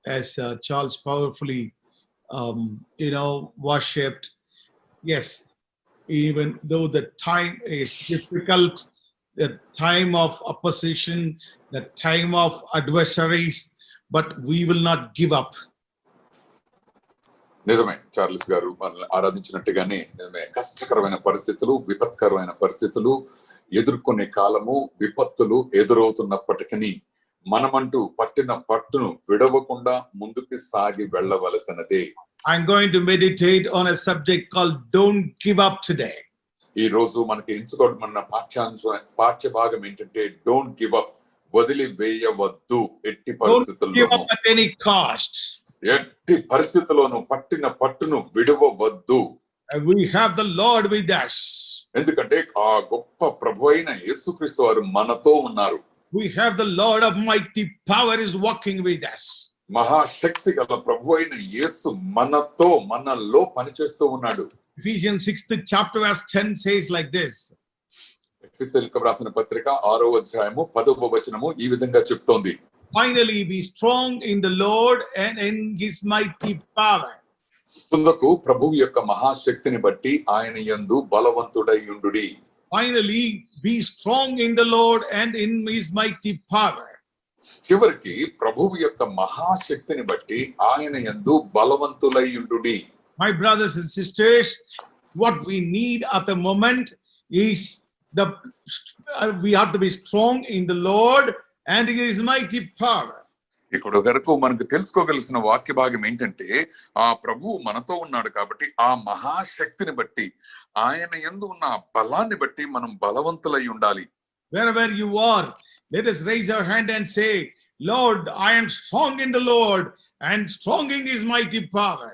as Charles powerfully, worshipped. Yes, even though the time is difficult, the time of opposition, the time of adversaries, but we will not give up. నిజమే, Charles గారు మనల్ని ఆరాధించినట్టుగానే నిజమే, కష్టకరమైన పరిస్థితులు, విపత్కరమైన పరిస్థితులు ఎదుర్కొనే కాలము, విపత్తులు ఎదురవుతున్నప్పటికీ మనమంటూ పట్టిన పట్టును విడవకుండా ముందుకు సాగి వెళ్ళవలసినదే. I'm going to meditate on a subject called Don't Give Up today. ఈ రోజు మనకి ఎంచుకోవడం పాఠ్య భాగం ఏంటంటే డోంట్ గివ్ అప్, వదిలి వేయవద్దు ఎట్టి పరిస్థితుల్లోనూ. At any cost. ఎట్టి పరిస్థితుల్లోనూ పట్టిన పట్టును విడవవద్దు. We have the Lord with us. ఎందుకంటే ఆ గొప్ప ప్రభు అయిన యేసుక్రీస్తు వారు మనతో ఉన్నారు. We have the Lord of mighty power is walking with us. మహాశక్తి గల ప్రభు అయిన యేసు మనలో పనిచేస్తూ ఉన్నాడు. Ephesians 6th chapter verse 10 says like this. ఎఫెసీయులకు రాసిన పత్రిక 6వ అధ్యాయము 10వ వచనము ఈ విధంగా చెప్తోంది. Finally be strong in the Lord and in his mighty power. తుదకు ప్రభువు యొక్క మహాశక్తిని బట్టి ఆయన యందు బలవంతుడై ఉండుడి. Finally be strong in the Lord and in his mighty power. చివరికి ప్రభువు యొక్క మహాశక్తిని బట్టి ఆయన యందు బలవంతులై ఉండుడి. My brothers and sisters, what we need at the moment is we have to be strong in the Lord and in his mighty power. ఇక్కడ వరకు మనకు తెలుసుకోగలిసిన వాక్య భాగం ఏంటంటే ఆ ప్రభువు మనతో ఉన్నాడు కాబట్టి ఆ మహాశక్తిని బట్టి ఆయన యందు ఉన్న బలాన్ని బట్టి మనం బలవంతులై ఉండాలి. Wherever you are, let us raise our hand and say, Lord, I am strong in the Lord and strong in his mighty power.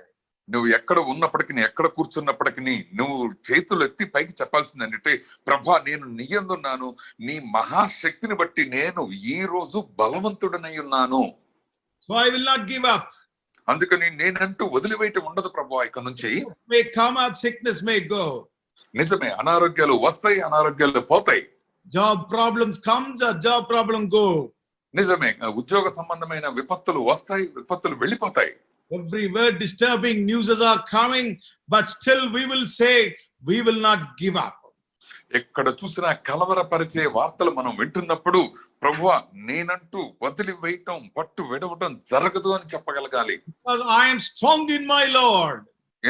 నువ్వు ఎక్కడ ఉన్నప్పటికీ, ఎక్కడ కూర్చున్నప్పటికీ నువ్వు చేతులు ఎత్తి పైకి చెప్పాల్సింది అంటే, ప్రభా నేను నీ యందున్నాను, నీ మహాశక్తిని బట్టి నేను ఈ రోజు బలవంతుడనై ఉన్నాను. So I will not give up. అందుకని నేనంటూ వదిలివేయటం ఉండదు ప్రభా. ఇక నుంచి may come out, sickness may go. నిజమే, అనారోగ్యాలు వస్తాయి, అనారోగ్యాలు పోతాయి. Job problems comes, a job problem go. నిజమే, ఉద్యోగ సంబంధమైన విపత్తులు వస్తాయి, విపత్తులు వెళ్ళిపోతాయి. Every word disturbing news are coming, but still we will say we will not give up. ఎక్కడ చూసినా కలవరపరిచే వార్తలు మనం వింటున్నప్పుడు ప్రభువా నేనంటూ వదిలి వేయటం, పట్టు విడవటం జరగదు అని చెప్పగలగాలి. Because I am strong in my Lord.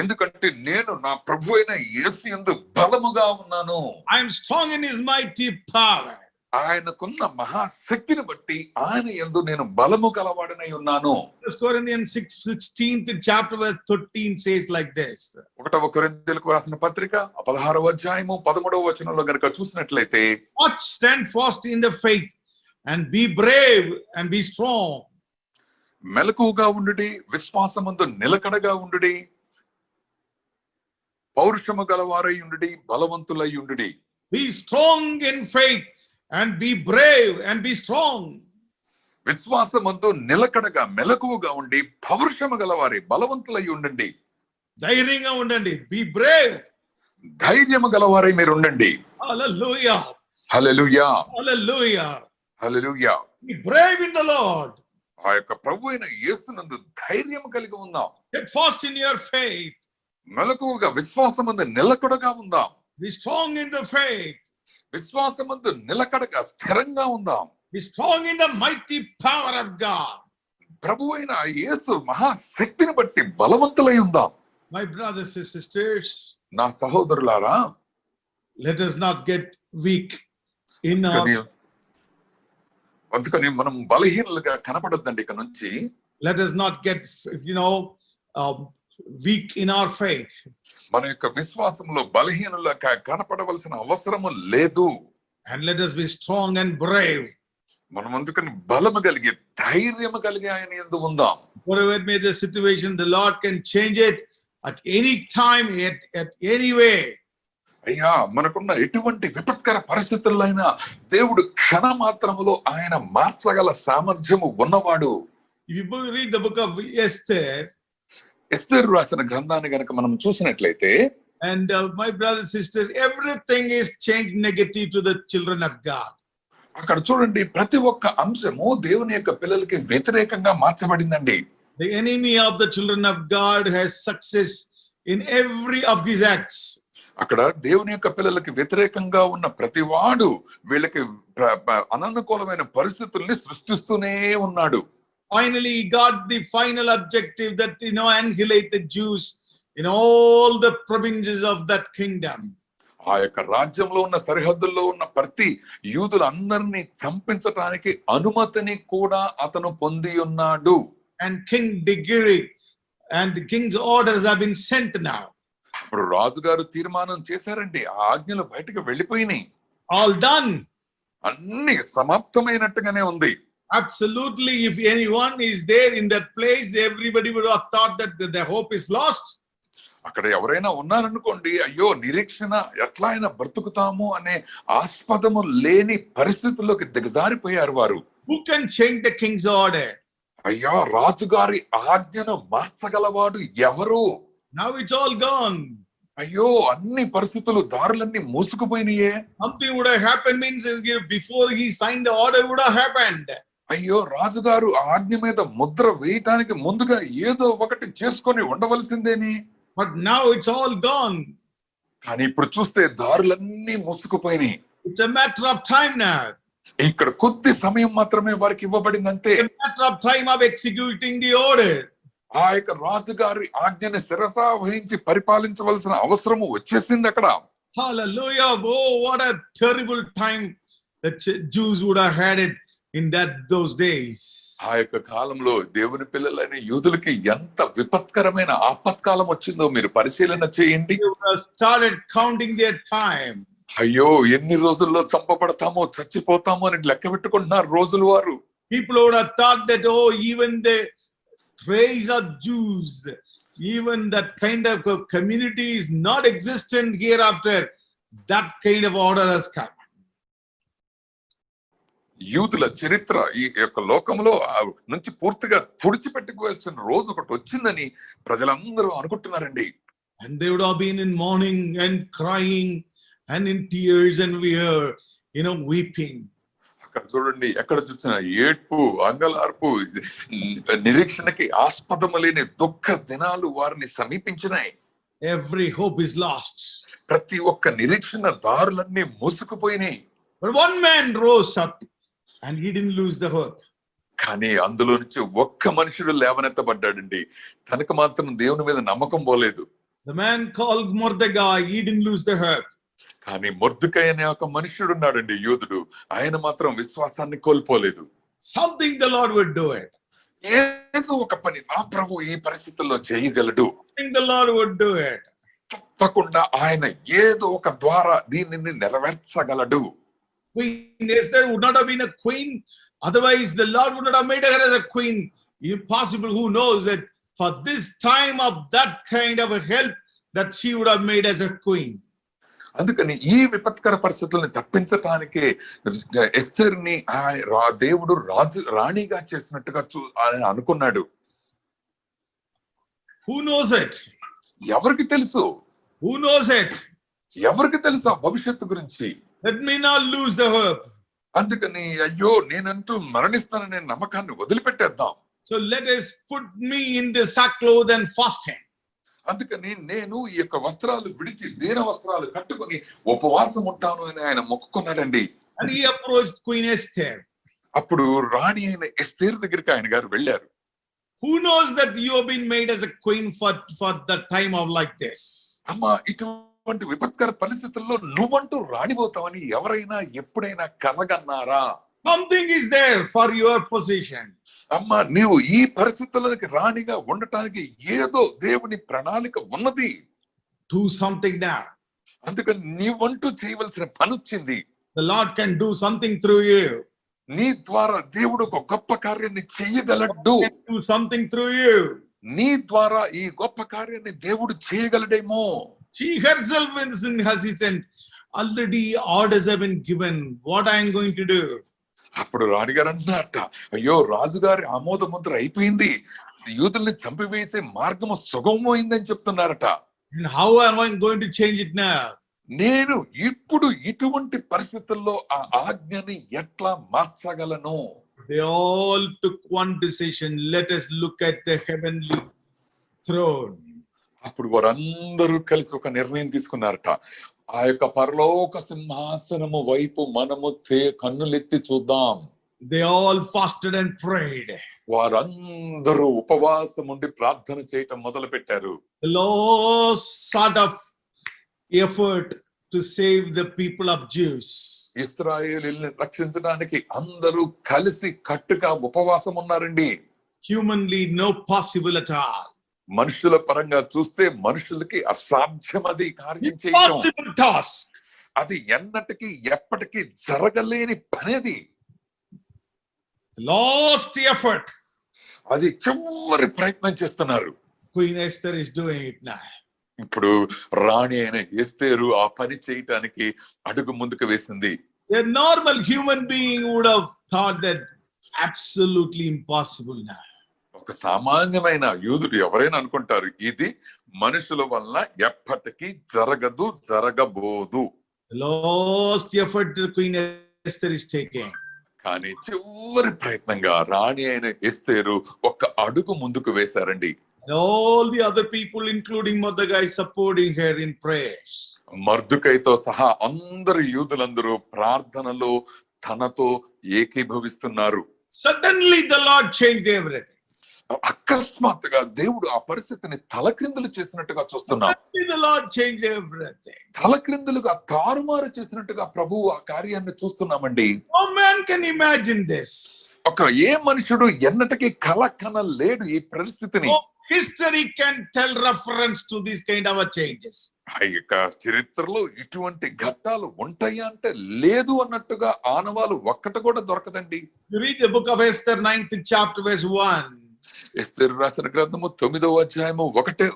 ఎందుకంటే నేను నా ప్రభు అయిన యేసు యందు బలముగా ఉన్నాను. I am strong in his mighty power. ఆయనకున్న మహాశక్తిని బట్టి ఆయన యందు నేను బలము గలవాడనై ఉన్నాను. 1 Corinthians 16th chapter verse 13 says like this. 1వ కొరింథీయులకు రాసిన పత్రిక 16వ అధ్యాయము 13వ వచనంలో గనుక చూసినట్లయితే, Watch, stand fast in the faith and be brave and be strong. మెలకువగా ఉండుడి, విశ్వాసమందు నిలకడగా ఉండుడి, పౌరుషము గలవారై ఉండుడి, బలవంతులై ఉండుడి. Be strong in faith and be brave and be strong. విశ్వాసమందు నిలకడగా మెలకువగా ఉండి పౌరుషము గలవారై బలవంతులై ఉండండి. ధైర్యంగా ఉండండి. Be brave. ధైర్యము గలవారై మీరు ఉండండి. Hallelujah. Hallelujah. Hallelujah. Hallelujah. Be brave in the Lord. ఆ యొక్క ప్రభు అయిన యేసునందు ధైర్యం కలిగి ఉందాం. Get fast in your faith. మెలకువగా విశ్వాసమందు నిలకడగా ఉందాం. Be strong in the faith. విశ్వాసమందు నిలకడగా స్థిరంగా ఉందాం. Be strong in the mighty power of God. ప్రభు అయిన యేసు మహాశక్తిని బట్టి బలవంతులై ఉందాం. My brothers and sisters, నా సహోదరులారా, let us not get weak in our. అందుకని మనం బలహీనులుగా కనపడొద్దండి ఇక నుంచి. Let us not get weak in our faith. మన యొక్క విశ్వాసంలో బలహీనులుగా కనపడవలసిన అవసరము లేదు. And let us be strong and brave. మనం అందుకని బలము కలిగి, ధైర్యము కలిగి ఆయన యందు ఉందాం. Whatever may the situation, the Lord can change it at any time, at any way. అయ్యా, మనకున్న ఎటువంటి విపత్కర పరిస్థితుల్లో అయినా దేవుడు క్షణమాత్రములో ఆయన మార్చగల సామర్థ్యము ఉన్నవాడు. If you read the book of Esther, ఎస్తేరు రాసిన గ్రంథాన్ని గనక మనం చూసినట్లయితే, and my brothers and sisters, everything is changed negative to the children of God. అక్కడ చూడండి, ప్రతి ఒక్క అంశము దేవుని యొక్క పిల్లలకి వ్యతిరేకంగా మార్చబడిందండి. The enemy of the children of God has success in every of his acts. అక్కడ దేవుని యొక్క పిల్లలకి వ్యతిరేకంగా ఉన్న ప్రతివాడు వీళ్ళకి అననుకూలమైన పరిస్థితుల్ని సృష్టిస్తూనే ఉన్నాడు. Finally, he got the final objective that annihilate the Jews in all the provinces of that kingdom. ఆ యొక్క రాజ్యంలో ఉన్న సరిహద్దుల్లో ఉన్న ప్రతి యూదులందరినీ చంపించటానికి అనుమతిని కూడా అతను పొంది ఉన్నాడు. And King Decree and the king's orders have been sent now. ఇప్పుడు రాజుగారు తీర్మానం చేశారండి, ఆ ఆజ్ఞలు బయటకు వెళ్ళిపోయినాయి. All done. అన్ని సమాప్తమైనట్టుగానే ఉంది. Absolutely, if anyone is there in that place, everybody would have thought that the hope is lost. అక్కడ ఎవరైనా ఉన్నారనుకోండి, అయ్యో నిరీక్షణ ఎట్లా అయినా బ్రతుకుతాము అనే ఆస్పదము లేని పరిస్థితుల్లోకి దిగజారిపోయారు వారు. Who can change the king's order? అయ్యా రాజుగారి ఆజ్ఞను మార్చగలవాడు ఎవరు? Now it's all gone. అయ్యో అన్ని పరిస్థితులు దారులన్నీ మూసుకుపోయినాయే. Something would have happened means before he signed the order would have happened. అయ్యో రాజుగారు ఆజ్ఞ మీద ముద్ర వేయటానికి ముందుగా ఏదో ఒకటి చేసుకొని ఉండవలసిందేని. But now it's all gone. కానీ ఇప్పుడు చూస్తే దారులన్నీ మూసుకుపోయినాయి. It's a matter of time now. ఇక్కడ కొద్ది సమయం మాత్రమే వారికి ఇవ్వబడింది అంతే. It's a matter of time of executing the order. ఆ యొక్క రాజుగారి ఆజ్ఞని శిరసా వహించి పరిపాలించవలసిన అవసరము వచ్చేసింది అక్కడ. Hallelujah. Oh, what a terrible time the Jews would have had it in those days. ఆ యొక్క కాలంలో దేవుని పిల్లలైన యూదులకి ఎంత విపత్కరమైన ఆపత్కాలం వచ్చిందో మీరు పరిశీలన చేయండి. They would have started counting their time. అయ్యో ఎన్ని రోజుల్లో చంపబడతామో చచ్చిపోతామో అని లెక్క పెట్టుకుంటున్నారు రోజులు వారు. People would have thought that, oh, even the race of Jews, even that kind of community is not existent hereafter. That kind of order has come. యూదుల చరిత్ర ఈ యొక్క లోకంలో నుంచి పూర్తిగా తుడిచిపెట్టుకోవాల్సిన రోజు ఒకటి వచ్చిందని ప్రజలందరూ అనుకుంటున్నారండి. And they would have been in mourning and crying and in tears and weeping. అక్కడ చూడండి, ఎక్కడ చూసినా ఏడ్పు, అంగలార్పు, నిరీక్షణకి ఆస్పదము లేని దుఃఖ దినాలు వారిని సమీపించినాయి. Every hope is lost. ప్రతి ఒక్క నిరీక్షణ దారులన్నీ మూసుకుపోయినాయి. But one man rose up and he didn't lose the hope. కానీ అందులో నుంచి ఒక్క మనుషుడు లేవనెత్తబడ్డాడండి, తనకు మాత్రం దేవుని మీద నమ్మకం పోలేదు. The man called Mordecai, he didn't lose the hope. కానీ మొర్దెకై అనే ఒక మనుషుడు ఉన్నాడండి యూదుడు, ఆయన మాత్రం విశ్వాసాన్ని కోల్పోలేదు. Something the Lord would do it. ఏదో ఒక పని నా ప్రభు ఈ పరిస్థితుల్లో చేయగలడు. Something the Lord would do it. తప్పకుండా ఆయన ఏదో ఒక ద్వారా దీనిని నెరవేర్చగలడు. Queen Esther would not have been a queen. Otherwise, the Lord would not have made her as a queen. Impossible. Who knows that for this time of that kind of a help that she would have made as a queen. అందుకని ఈ విపత్కర పరిస్థితుల్ని తప్పించటానికి ఎస్తేర్ని దేవుడు రాణిగా చేసినట్టుగా ఆయన అనుకున్నాడు. Who knows it? ఎవరికి తెలుసు? Who knows it? ఎవరికి తెలుసు ఆ భవిష్యత్తు గురించి? Let me not lose the hope. అందుకని అయ్యో నేనంటూ మరణిస్తాననే నమ్మకాన్ని వదిలిపెట్టేద్దాం. So let us put me in the sackcloth and fasting. అందుకని నేను ఈ యొక్క వస్త్రాలు విడిచి దీన వస్త్రాలు కట్టుకొని ఉపవాసం ఉంటాను అని ఆయన మొక్కుకున్నాడండి. And he approached Queen Esther. అప్పుడు రాణి అయిన ఎస్తేర్ దగ్గరికి ఆయన గారు వెళ్ళారు. Who knows that you have been made as a queen for the time of like this? అమ్మా ఇటువంటి విపత్కర పరిస్థితుల్లో నువ్వంటూ రాణిపోతావని ఎవరైనా ఎప్పుడైనా కలగన్నారా? Something is there for your position. అమ్మా నీవు ఈ పరిస్థితులకి రాణిగా ఉండటానికి ఏదో దేవుని ప్రణాళిక ఉన్నది. Do something now. అందుకని నీవంటూ చేయవలసిన పని వచ్చింది. The Lord can do something through you. నీ ద్వారా దేవుడు ఒక గొప్ప కార్యాన్ని చేయగలడు. Do something through you. నీ ద్వారా ఈ గొప్ప కార్యాన్ని దేవుడు చేయగలడేమో. She herself is hesitant. Already orders have been given. What I am going to do? అప్పుడు రాణిగారు అన్నారట, అయ్యో రాజుగారి ఆమోద ముద్ర అయిపోయింది, యూదుల్ని చంపివేసే మార్గము సుగమమైందని చెప్తున్నారట. And how am I going to change it now? నేను ఇప్పుడు ఇటువంటి పరిస్థితుల్లో ఆ ఆజ్ఞని ఎట్లా మార్చగలను? they all took one decision. Let us look at the heavenly throne. అప్పుడు వారందరూ కలిసి ఒక నిర్ణయం తీసుకున్నారట. ఆ యొక్క పరలోక సింహాసనము వైపు మనము కన్నులెత్తి చూద్దాం. They all fasted and prayed. వారందరూ ఉపవాసం ఉండి ప్రార్థన చేయటం మొదలు పెట్టారు. The last sort of effort to save the people of Jews. ఇశ్రాయేలుని రక్షించడానికి అందరూ కలిసి కట్టుగా ఉపవాసం ఉన్నారండి. Humanly, no possible at all. మనుషుల పరంగా చూస్తే మనుషులకి అసాధ్యమది కార్యం చేయటం. Impossible task. అది ఎన్నటికీ ఎప్పటికీ జరగలేని పనేది. Last effort. అది చివరి ప్రయత్నం చేస్తున్నారు. Queen Esther is doing it now. ఇప్పుడు రాణి అయిన ఎస్తేరు ఆ పని చేయటానికి అడుగు ముందుకు వేసింది. A normal human being would have thought that absolutely impossible now. ఒక సామాన్యమైన యూదుడు ఎవరైనా అనుకుంటారు ఇది మనుషుల వల్ల ఎప్పటికీ జరగదు, జరగబోదు. The last effort Queen Esther is taking. కానీ చివరి ప్రయత్నంగా రాణి అయిన ఎస్తేరు ఒక్క అడుగు ముందుకు వేశారండి. And all the other people, including Mordecai, supporting her in prayers. మర్దుకైతో సహా అందరు యూదులందరూ ప్రార్థనలో తనతో ఏకీభవిస్తున్నారు. Suddenly the Lord changed everything. అకస్మాత్తుగా దేవుడు ఆ పరిస్థితిని తలక్రిందులు చేసినట్టుగా చూస్తున్నాం. Suddenly the Lord changed everything. తలక్రిందులుగా తారుమారు చేసినట్టుగా ప్రభువు ఆ కార్యాన్ని చూస్తున్నామండి. No man can imagine this. ఒక ఏ మనుషుడు ఎన్నటికీ కల కనలేడు ఈ పరిస్థితిని. No history can tell reference to these kind of changes. ఆ యొక్క చరిత్రలో ఇటువంటి ఘట్టాలు ఉంటాయా అంటే లేదు అన్నట్టుగా ఆనవాలు ఒక్కటి కూడా దొరకదండి. You read the book of Esther 9th chapter verse 1. ఎస్తేరు రాసిన గ్రంథము 9వ అధ్యాయము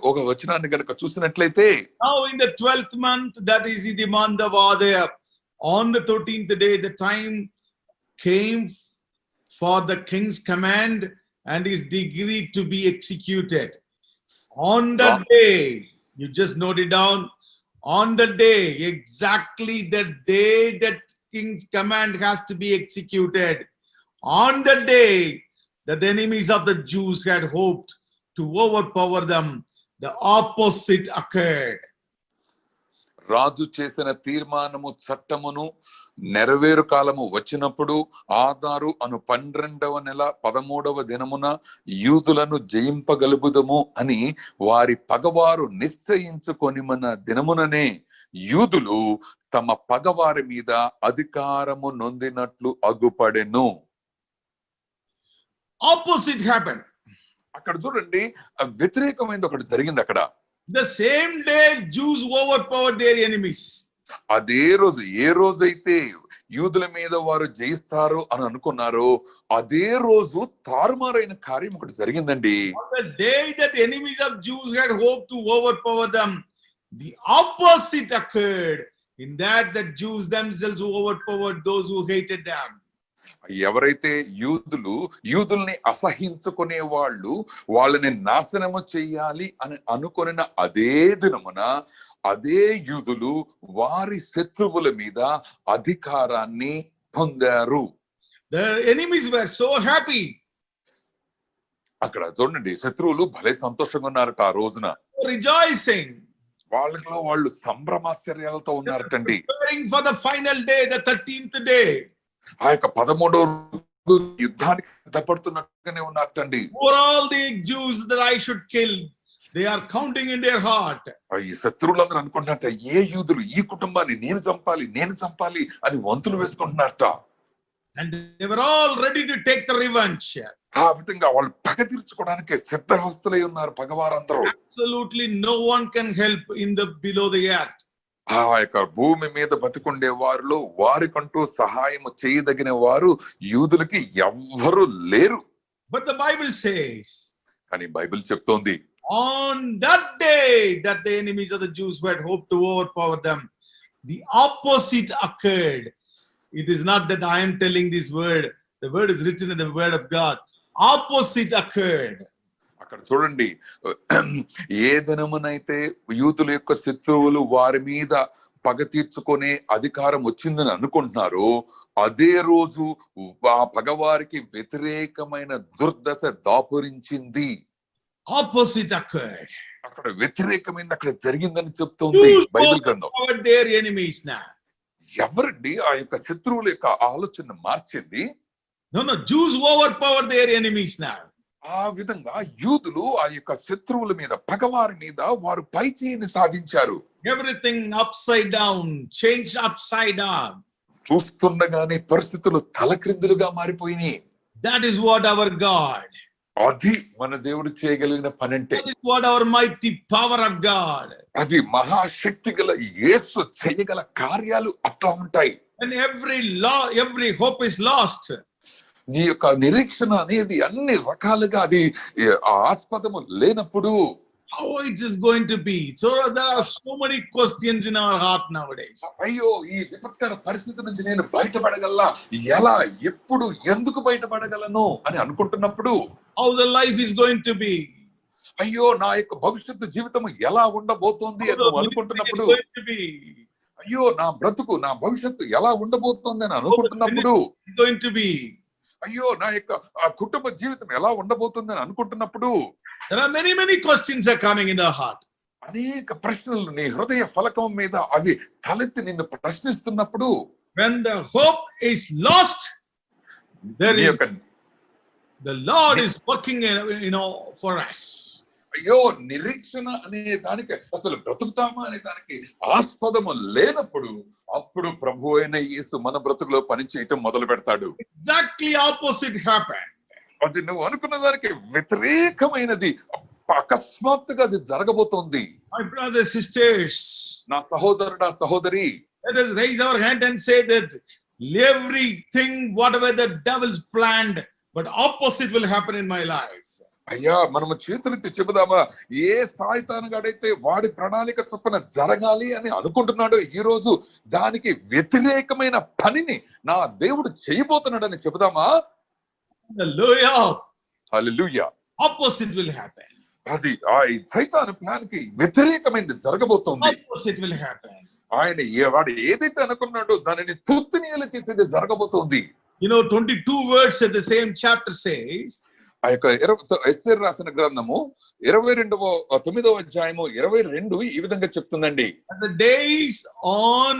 ఒక వచనాన్ని గనుక చూసినట్లయితే, Now in the 12th month, that is in the month of Adar, on the 13th day, the time came for the king's command and his decree to be executed. On that day, you just note it down, on the day, exactly the day that king's command has to be executed, on the day that the enemies of the Jews had hoped to overpower them, the opposite occurred. రాజు చేసిన తీర్మానము చట్టమును నెరవేరు కాలము వచ్చినప్పుడు ఆదారు అను 12వ నెల 13వ దినమున యూదులను జయింపగలుగుదము అని వారి పగవారు నిశ్చయించుకొనిమన దినముననే యూదులు తమ పగవారి మీద అధికారము నొందినట్లు అగుపడెను. Opposite happened. అక్కడ చూడండి, వ్యతిరేకమైనది ఒకటి జరిగింది అక్కడ. The same day Jews overpowered their enemies. అదే రోజు ఏ రోజైతే యూదుల మీద వారు జయిస్తారు అని అనుకున్నారో అదే రోజు తారుమారైన కార్యం ఒకటి జరిగిందండి. On the day that enemies of Jews had hoped to overpower them, the opposite occurred. In that the Jews themselves overpowered those who hated them. ఎవరైతే యూదుల్ని అసహించుకునే వాళ్ళు వాళ్ళని నాశనము చెయ్యాలి అని అనుకొనిన అదే దినమున అదే యూదులు వారి శత్రువుల మీద అధికారాన్ని పొందారు. The enemies were so happy. అక్కడ చూడండి, శత్రువులు భలే సంతోషంగా ఉన్నారట ఆ రోజున. Rejoicing. వాళ్ళలో వాళ్ళు సంభ్రమాశ్చర్యాలతో ఉన్నారటండి. Preparing for the final day, the 13th day. ఆ యొక్క 13వ యుద్ధానికి సిద్ధపడుతున్నట్టుగానే ఉన్నట్టండి. For all the Jews that I should kill, they are counting in their heart. ఈ శత్రువులందరూ అనుకుంటున్నట్ట ఏ యూదులు ఈ కుటుంబాన్ని నేను చంపాలి అని వంతులు వేసుకుంటున్నారట. And they were all ready to take the revenge. ఆ విధంగా వాళ్ళు పగ తీర్చుకోవడానికి సిద్ధహస్తులై ఉన్నారు పగవారందరూ. Absolutely no one can help in the below the earth. ఆ యొక్క భూమి మీద బతికుండే వారిలో వారికంటూ సహాయం చేయదగిన వారు యూదులకి ఎవ్వరూ లేరు. But the Bible says, కానీ బైబిల్ చెప్తోంది, on that day that the enemies of the Jews who had hoped to overpower them, the opposite occurred. It is not that I am telling this word. The word is written in the word of God. Opposite occurred. అక్కడ చూడండి, ఏ దినమునైతే యూదుల యొక్క శత్రువులు వారి మీద పగ తీర్చుకునే అధికారం వచ్చిందని అనుకుంటున్నారో అదే రోజు ఆ పగవారికి వ్యతిరేకమైన దుర్దశ దాపురించింది. Opposite occurred. అక్కడ వ్యతిరేకమైంది అక్కడ జరిగిందని చెప్తోంది Jews బైబిల్ గ్రంథం. overpowered their enemies now. ఎవరండి ఆ యొక్క శత్రువుల యొక్క ఆలోచన మార్చింది? No, Jews overpowered their enemies now. ఆ విధంగా యూదులు ఆ యొక్క శత్రువుల మీద పగవారి మీద వారు పైచేయిని సాధించారు. Everything upside down, changed upside down. చూస్తుండగానే పరిస్థితులు తలక్రిందులుగా మారిపోయినాయి. That is what our God. అది మన దేవుడు చేయగలిగిన పని అంటే. That is what our mighty power of God. అది మహాశక్తి గల యేసు చేయగల కార్యాలు అట్లా ఉంటాయి. And every hope is lost. నీ యొక్క నిరీక్షణ అనేది అన్ని రకాలుగా అది ఆస్పదము లేనప్పుడు how it is going to be. So there are so many questions in our heart nowadays. అయ్యో ఈ విపత్కర పరిస్థితి నుంచి నేను బయటపడగలనా, ఎలా, ఎప్పుడు, ఎందుకు బయటపడగలను అని అనుకుంటున్నప్పుడు how the life is going to be. అయ్యో నా యొక్క భవిష్యత్తు జీవితం ఎలా ఉండబోతోంది అని అనుకుంటున్నప్పుడు అయ్యో నా బ్రతుకు నా భవిష్యత్తు ఎలా ఉండబోతోంది అని అనుకుంటున్నప్పుడు going to be. అయ్యో నా యొక్క కుటుంబ జీవితం ఎలా ఉండబోతుంది అని అనుకుంటున్నప్పుడు there are many questions are coming in the heart. అనేక ప్రశ్నలు నీ హృదయ ఫలకం మీద అవి తలెత్తి నిన్ను ప్రశ్నిస్తున్నప్పుడు when the hope is lost, there is the Lord is working for us. అయ్యో నిరీక్షణ అనే దానికి అసలు బ్రతుకుతామా అనే దానికి ఆస్పదము లేనప్పుడు అప్పుడు ప్రభు అయిన యేసు మన బ్రతుకులో పని చేయటం మొదలు పెడతాడు. Exactly opposite happened. అది నువ్వు అనుకున్న దానికి వ్యతిరేకమైనది అకస్మాత్తుగా అది జరగబోతోంది. My brothers, sisters, నా సహోదరుడా సహోదరి, let us raise our hand and say that everything whatever the devil's planned, but opposite will happen in my life. అయ్యా మనము చేతులెత్తి చెబుదామా, ఏ సాయితానుగాడైతే వాడి ప్రణాళిక చొప్పున జరగాలి అని అనుకుంటున్నాడో ఈ రోజు దానికి వ్యతిరేకమైన పనిని నా దేవుడు చేయబోతున్నాడని చెబుదామా? Hallelujah. Hallelujah. Opposite will happen. అది ఆ సైతాను ప్లాన్ కి వ్యతిరేకమైనది జరగబోతోంది. Opposite will happen. ఆయన వాడు ఏదైతే అనుకున్నాడో దానిని తుత్తునియలు చేసేది జరగబోతోంది. 22 words at the same chapter says, ఆ యొక్క ఎస్తేరు రాసిన గ్రంథము 9వ అధ్యాయము 22 ఈ విధంగా చెప్తుందండి. as the days on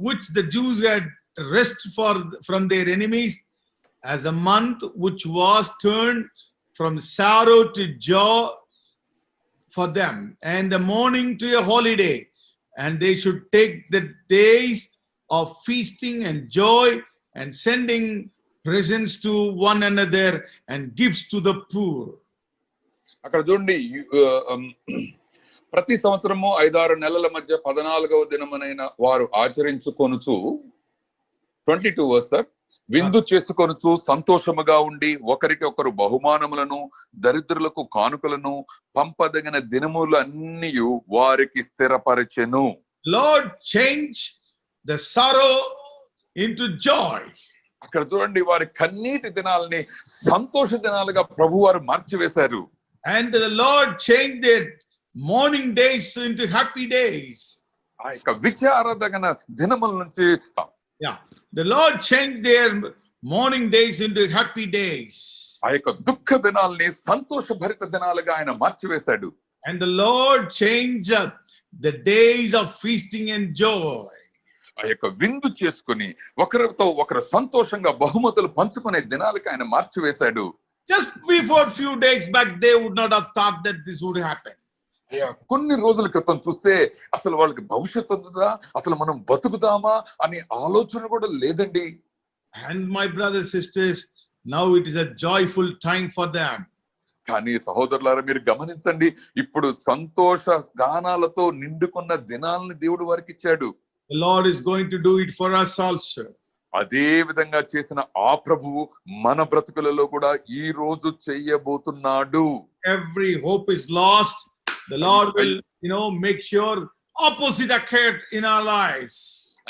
which the Jews had rest from their enemies, as the month which was turned from sorrow to joy for them, and the mourning to a holiday, and they should take the days of feasting and joy and sending presents to one another and gifts to the poor. అక్కడ చూడండి, ప్రతి సంవత్సరము 5-6 నెలల మధ్య 14వ దినమునైన వారు ఆచరించుకొనుచు 22 verse విందు చేసుకొనుచు సంతోషముగా ఉండి ఒకరికి ఒకరు బహుమానములను దరిద్రులకు కానుకలను పంపదగిన దినములు అన్ని వారికి స్థిరపరచెను. Lord change the sorrow into joy. అక్కడ చూడండి, వారి కన్నీటి దినాలని సంతోష దినాలుగా ప్రభువారు మార్చివేశారు. And the Lord changed their mourning days into happy days. ఆ యొక్క విచారదగిన దినముల నుంచి the Lord changed their mourning days into happy days. ఆ యొక్క దుఃఖ దినాల్ని సంతోషభరిత దినాలుగా ఆయన మార్చివేశాడు. And the Lord changed the days of feasting and joy. ఆ యొక్క విందు చేసుకుని ఒకరితో ఒకరు సంతోషంగా బహుమతులు పంచుకునే దినాలకు ఆయన మార్చివేశాడు. Just before few days back they would not have thought that this would happen. కొన్ని రోజుల క్రితం చూస్తే అసలు వాళ్ళకి భవిష్యత్తు ఉందా, అసలు మనం బతుకుతామా అనే ఆలోచన కూడా లేదండి. And my brothers, sisters, now it is a joyful time for them. కానీ సహోదరులారా మీరు గమనించండి, ఇప్పుడు సంతోష గానాలతో నిండుకున్న దినాలని దేవుడు వారికి ఇచ్చాడు. The Lord is going to do it for us also. అదే విధంగా చేసిన ఆ ప్రభువు మన బ్రతుకులలో కూడా ఈ రోజు చేయబోతున్నాడు. Every hope is lost. The Lord will, make sure opposite occurred in our lives.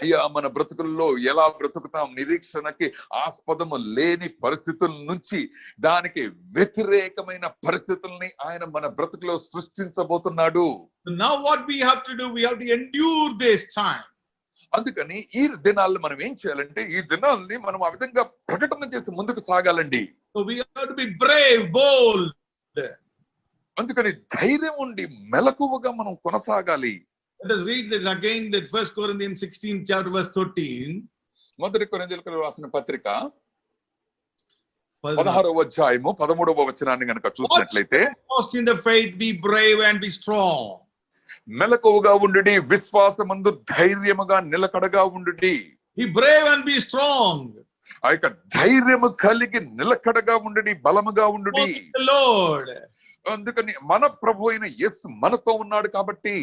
అయ్యా మన బ్రతుకుల్లో ఎలా బ్రతుకుతాం, నిరీక్షణకి ఆస్పదము లేని పరిస్థితుల నుంచి దానికి వ్యతిరేకమైన పరిస్థితుల్ని ఆయన మన బ్రతుకులో సృష్టించబోతున్నాడు. Now what we have to do, we have to endure this time. అందుకని ఈ దినాల్లో మనం ఏం చేయాలంటే ఈ దినాల్ని మనం ఆ విధంగా ప్రకటన చేసి ముందుకు సాగాలండి. So we have to be brave, bold. అందుకని ధైర్యం ఉండి మెలకువగా మనం కొనసాగాలి. Let us read this again, that 1 Corinthians 16 chapter verse 13. మొదటి కొరింథీయులకు రాసిన పత్రిక 16వ అధ్యాయము 13వ వచనాన్ని గనుక చూసినట్లయితే, Lost in the faith, be brave and be strong. మెలకువగా ఉండుడి, విశ్వాసమందు ధైర్యముగా నిలకడగా ఉండుడి. Be brave and be strong. ఆ యొక్క ధైర్యము కలిగి నిలకడగా ఉండుడి, బలముగా ఉండుడి. The Lord. అందుకని మన ప్రభు అయిన యేసు మనతో ఉన్నాడు కాబట్టి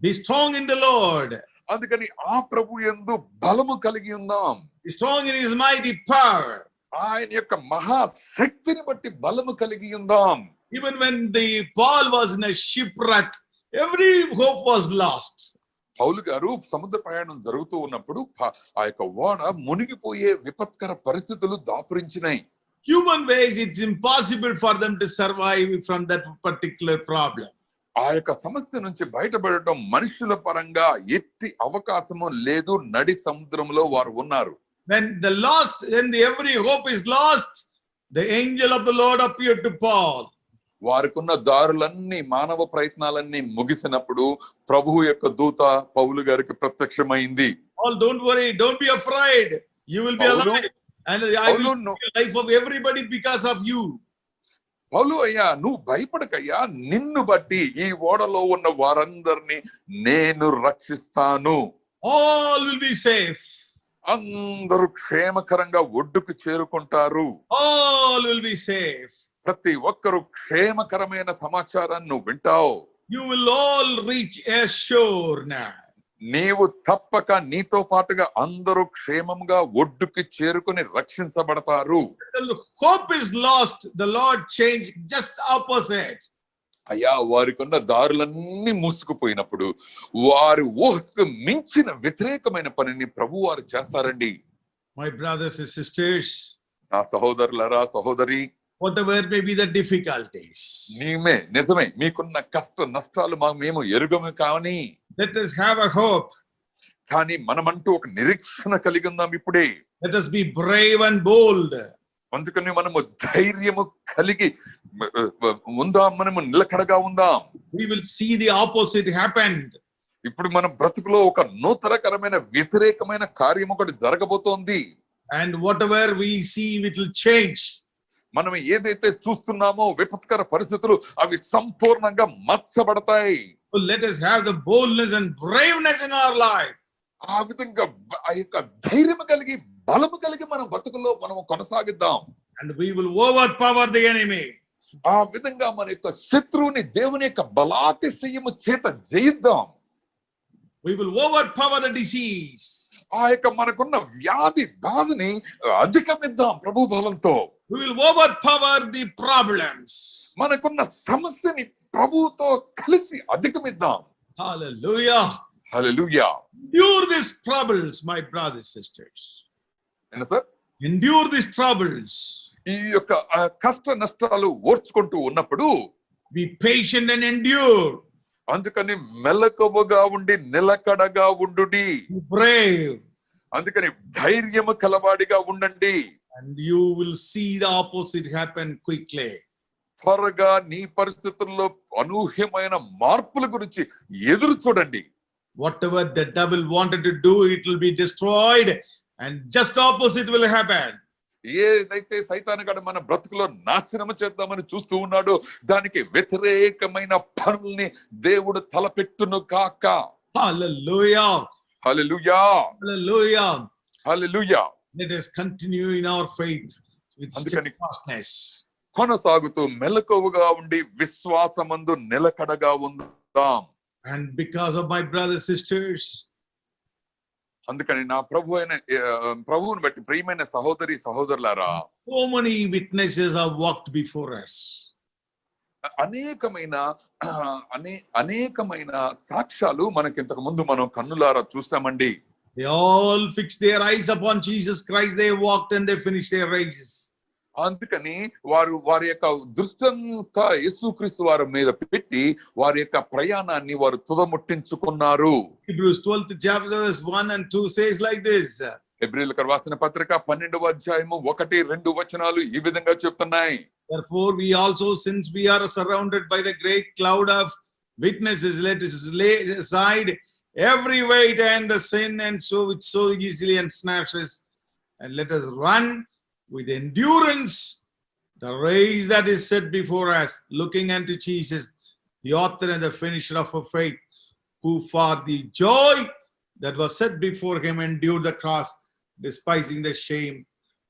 Be strong in the Lord. అందుకని ఆ ప్రభు యందు బలము కలిగి ఉందాం. Be strong in his mighty power. ఆయన యొక్క మహాశక్తిని బట్టి బలము కలిగి ఉందాం. Even when the Paul was in a shipwreck, every hope was lost. పౌలు గారు సముద్ర ప్రయాణం జరుగుతూ ఉన్నప్పుడు ఆ యొక్క ఓడ మునిగిపోయే విపత్కర పరిస్థితులు దాపురించినాయి. Human ways, it's impossible for them to survive from that particular problem. ఆ యొక్క సమస్య నుంచి బయటపడటం మనుషుల పరంగా ఎట్టి అవకాశము లేదు. నడి సముద్రంలో వారు ఉన్నారు. When every hope is lost, the angel of the Lord appeared to Paul. వారికున్న దారులన్నీ, మానవ ప్రయత్నాలన్నీ ముగిసినప్పుడు ప్రభువు యొక్క దూత పౌలు గారికి ప్రత్యక్షమైంది. Paul, don't worry, don't be afraid. You will be alive. And I will save the life of everybody because of you. పౌలు, అయ్యా నువ్వు భయపడకయ్యా, నిన్ను బట్టి ఈ ఓడలో ఉన్న వారందరినీ నేను రక్షిస్తాను. All will be safe. అందరూ క్షేమకరంగా ఒడ్డుకు చేరుకుంటారు. All will be safe. ప్రతి ఒక్కరు క్షేమకరమైన సమాచారాన్ని నువ్వు వింటావు. You will all reach a shore now. నీవు తప్పక నీతో పాటుగా అందరూ క్షేమంగా ఒడ్డుకి చేరుకుని రక్షించబడతారు. The hope is lost. The Lord changed just opposite. అయ్యా వారికి ఉన్న దారులన్నీ మూసుకుపోయినప్పుడు వారి ఊహకు మించిన వ్యతిరేకమైన పనిని ప్రభు వారు చేస్తారండి. My brothers and sisters, నా సహోదరులారా, సహోదరి, whatever may be the difficulties, నిజమే మీకున్న కష్ట నష్టాలు మేము ఎరుగము కానీ, let us have a hope. కానీ మనమంటూ ఒక నిరీక్షణ కలిగి ఉందాం ఇప్పుడే. Let us be brave and bold. అందుకని మనము ధైర్యము కలిగి ఉందాం, మనము నిలకడగా ఉందాం. We will see the opposite happened. ఇప్పుడు మన బ్రతుకులో ఒక నూతనకరమైన వ్యతిరేకమైన కార్యం ఒకటి జరగబోతోంది. And whatever we see, it will change. మనం ఏదైతే చూస్తున్నామో విపత్కర పరిస్థితులు అవి సంపూర్ణంగా మార్చబడతాయి. So let us have the boldness and braveness in our life. ఆ విధంగా ఆ యొక్క ధైర్యం కలిగి బలము కలిగి మన బ్రతుకుల్లో మనం కొనసాగిద్దాం. And we will overpower the enemy. ఆ విధంగా మన యొక్క శత్రువుని దేవుని యొక్క బలాతిశయము చేత జయిద్దాం. We will overpower the disease. ఆ యొక్క మనకున్న వ్యాధి బాధని అధిగమిద్దాం ప్రభు బలంతో. We will overpower the problems. మనకున్న సమస్యని ప్రభువుతో కలిసి అధిగమిద్దాం. Hallelujah. Hallelujah. Endure these troubles, my brothers and sisters. Sir, Endure these troubles. ఈ యొక్క కష్ట నష్టాలు ఓర్చుకుంటూ ఉన్నప్పుడు Be patient and endure. అందుకని మెలకువగా ఉండి నిలకడగా ఉండుడి. Be brave. అందుకని ధైర్యము కలవాడిగా ఉండండి. And you will see the opposite happen quickly. త్వరగా నీ పరిస్థితుల్లో అనూహ్యమైన మార్పుల గురించి ఎదురు చూడండి. Whatever the devil wanted to do, it will be destroyed, and just opposite will happen. ఏదైతే సైతానుగాడు మన బ్రతుకులో నాశనం చేద్దామని చూస్తూ ఉన్నాడో దానికి వ్యతిరేకమైన పనుల్ని దేవుడు తలపెట్టును కాక. Hallelujah. Hallelujah. Hallelujah. Hallelujah. Let us continue in our faith with steadfastness. కొనసాగుతూ మెలకువగా ఉండి విశ్వాసమందు నిలకడగా ఉందాం. And because of my brothers sisters, అందుకని నా ప్రభువుని బట్టి ప్రియమైన సహోదరి సహోదరులారా, so many witnesses have walked before us. అనేకమైన సాక్ష్యాలు మనకి ఇంతకు ముందు మనం కన్నులారా చూస్తామండి. They all fixed their eyes upon Jesus Christ. They walked and they finished their races. అందుకని వారి యొక్క దృష్టంతా యేసుక్రీస్తు వారి మీద పెట్టి వారి యొక్క ప్రయాణాన్ని వారు తుదముట్టించుకున్నారు. Hebrews 12th chapter verse 1 and 2 says like this. హెబ్రీయులకు రాసిన పత్రిక 12వ అధ్యాయము 1-2 వచనాలు ఈ విధంగా చెప్తున్నాయి. Therefore we also, since we are surrounded by the great cloud of witnesses, let us lay aside every weight and the sin and so which so easily ensnares us, and let us run with endurance the race that is set before us, looking unto Jesus, the author and the finisher of our faith, who for the joy that was set before him endured the cross, despising the shame,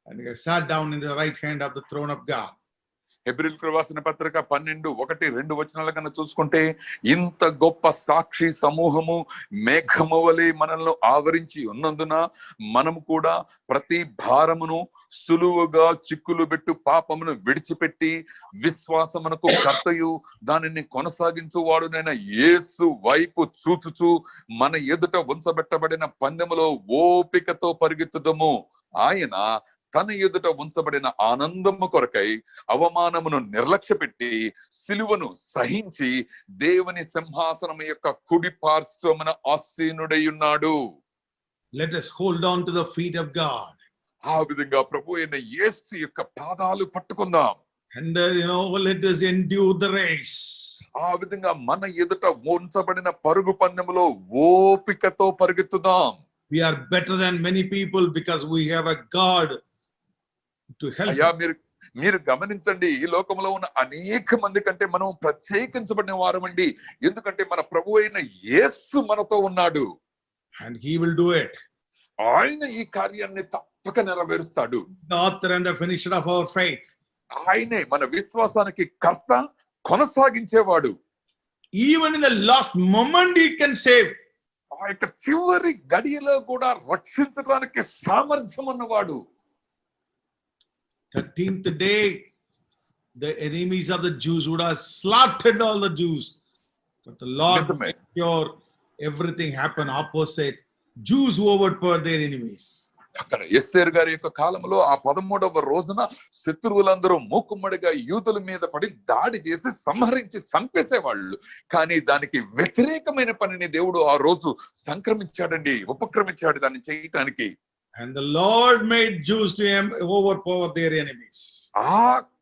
and he sat down in the right hand of the throne of God. హెబ్రీయులకు రాసిన పత్రిక 12:1-2 వచనాల కన్నా చూసుకుంటే, ఇంత గొప్ప సాక్షి సమూహము మేఘము వలె మనల్ని ఆవరించి ఉన్నందున మనము కూడా ప్రతి భారమును సులువుగా చిక్కులు పెట్టు పాపమును విడిచిపెట్టి విశ్వాసమునకు కర్తయు దానిని కొనసాగించువాడునైన యేసు వైపు చూచుచు మన ఎదుట ఉంచబెట్టబడిన పందెములో ఓపికతో పరిగెత్తుదము. ఆయన తన ఎదుట ఉంచబడిన ఆనందము కొరకై అవమానమును నిర్లక్ష్య పెట్టి సిలువను సహించి దేవుని సింహాసనం యొక్క కుడి పార్శ్వమున ఆసీనుడై ఉన్నాడు. Let us hold on to the feet of God. ఆ విధంగా ప్రభు అయిన యేసు యొక్క పాదాలు పట్టుకుందాం. And let us endure the race. ఆ విధంగా మన ఎదుట ఉంచబడిన పరుగు పందెములో ఓపికతో పరిగెత్తుదాం. We are better than many people because we have a God to help. అయ్యా మీరు గమనించండి, ఈ లోకంలో ఉన్న అనేక మంది కంటే మనం ప్రత్యేకించబడిన వారమండి. ఎందుకంటే మన ప్రభు అయిన యేసు మనతో ఉన్నాడు. And he will do it. ఆయన ఈ కార్యాన్ని తప్పక నెరవేరుస్తాడు. The author and the finisher of our faith. ఆయనే మన విశ్వాసానికి కర్త, కొనసాగించేవాడు. Even in the last moment he can save. ఆ యొక్క చివరి గడియలో కూడా రక్షించడానికి సామర్థ్యం ఉన్నవాడు. 13th day, the enemies of the Jews would have slaughtered all the Jews. But the Lord నిజమే. made sure everything happened opposite. Jews overpowered their enemies. అక్కడ ఎస్తేరు గారి యొక్క కాలంలో ఆ 13వ రోజున శత్రువులందరూ మూకుమ్మడిగా యూదుల మీద పడి దాడి చేసి సంహరించి చంపేసేవాళ్ళు. కానీ దానికి వ్యతిరేకమైన పనిని దేవుడు ఆ రోజు సంక్రమించాడండి, ఉపక్రమించాడు దాన్ని చేయటానికి. And the Lord made Jews to overpower their enemies. ఆ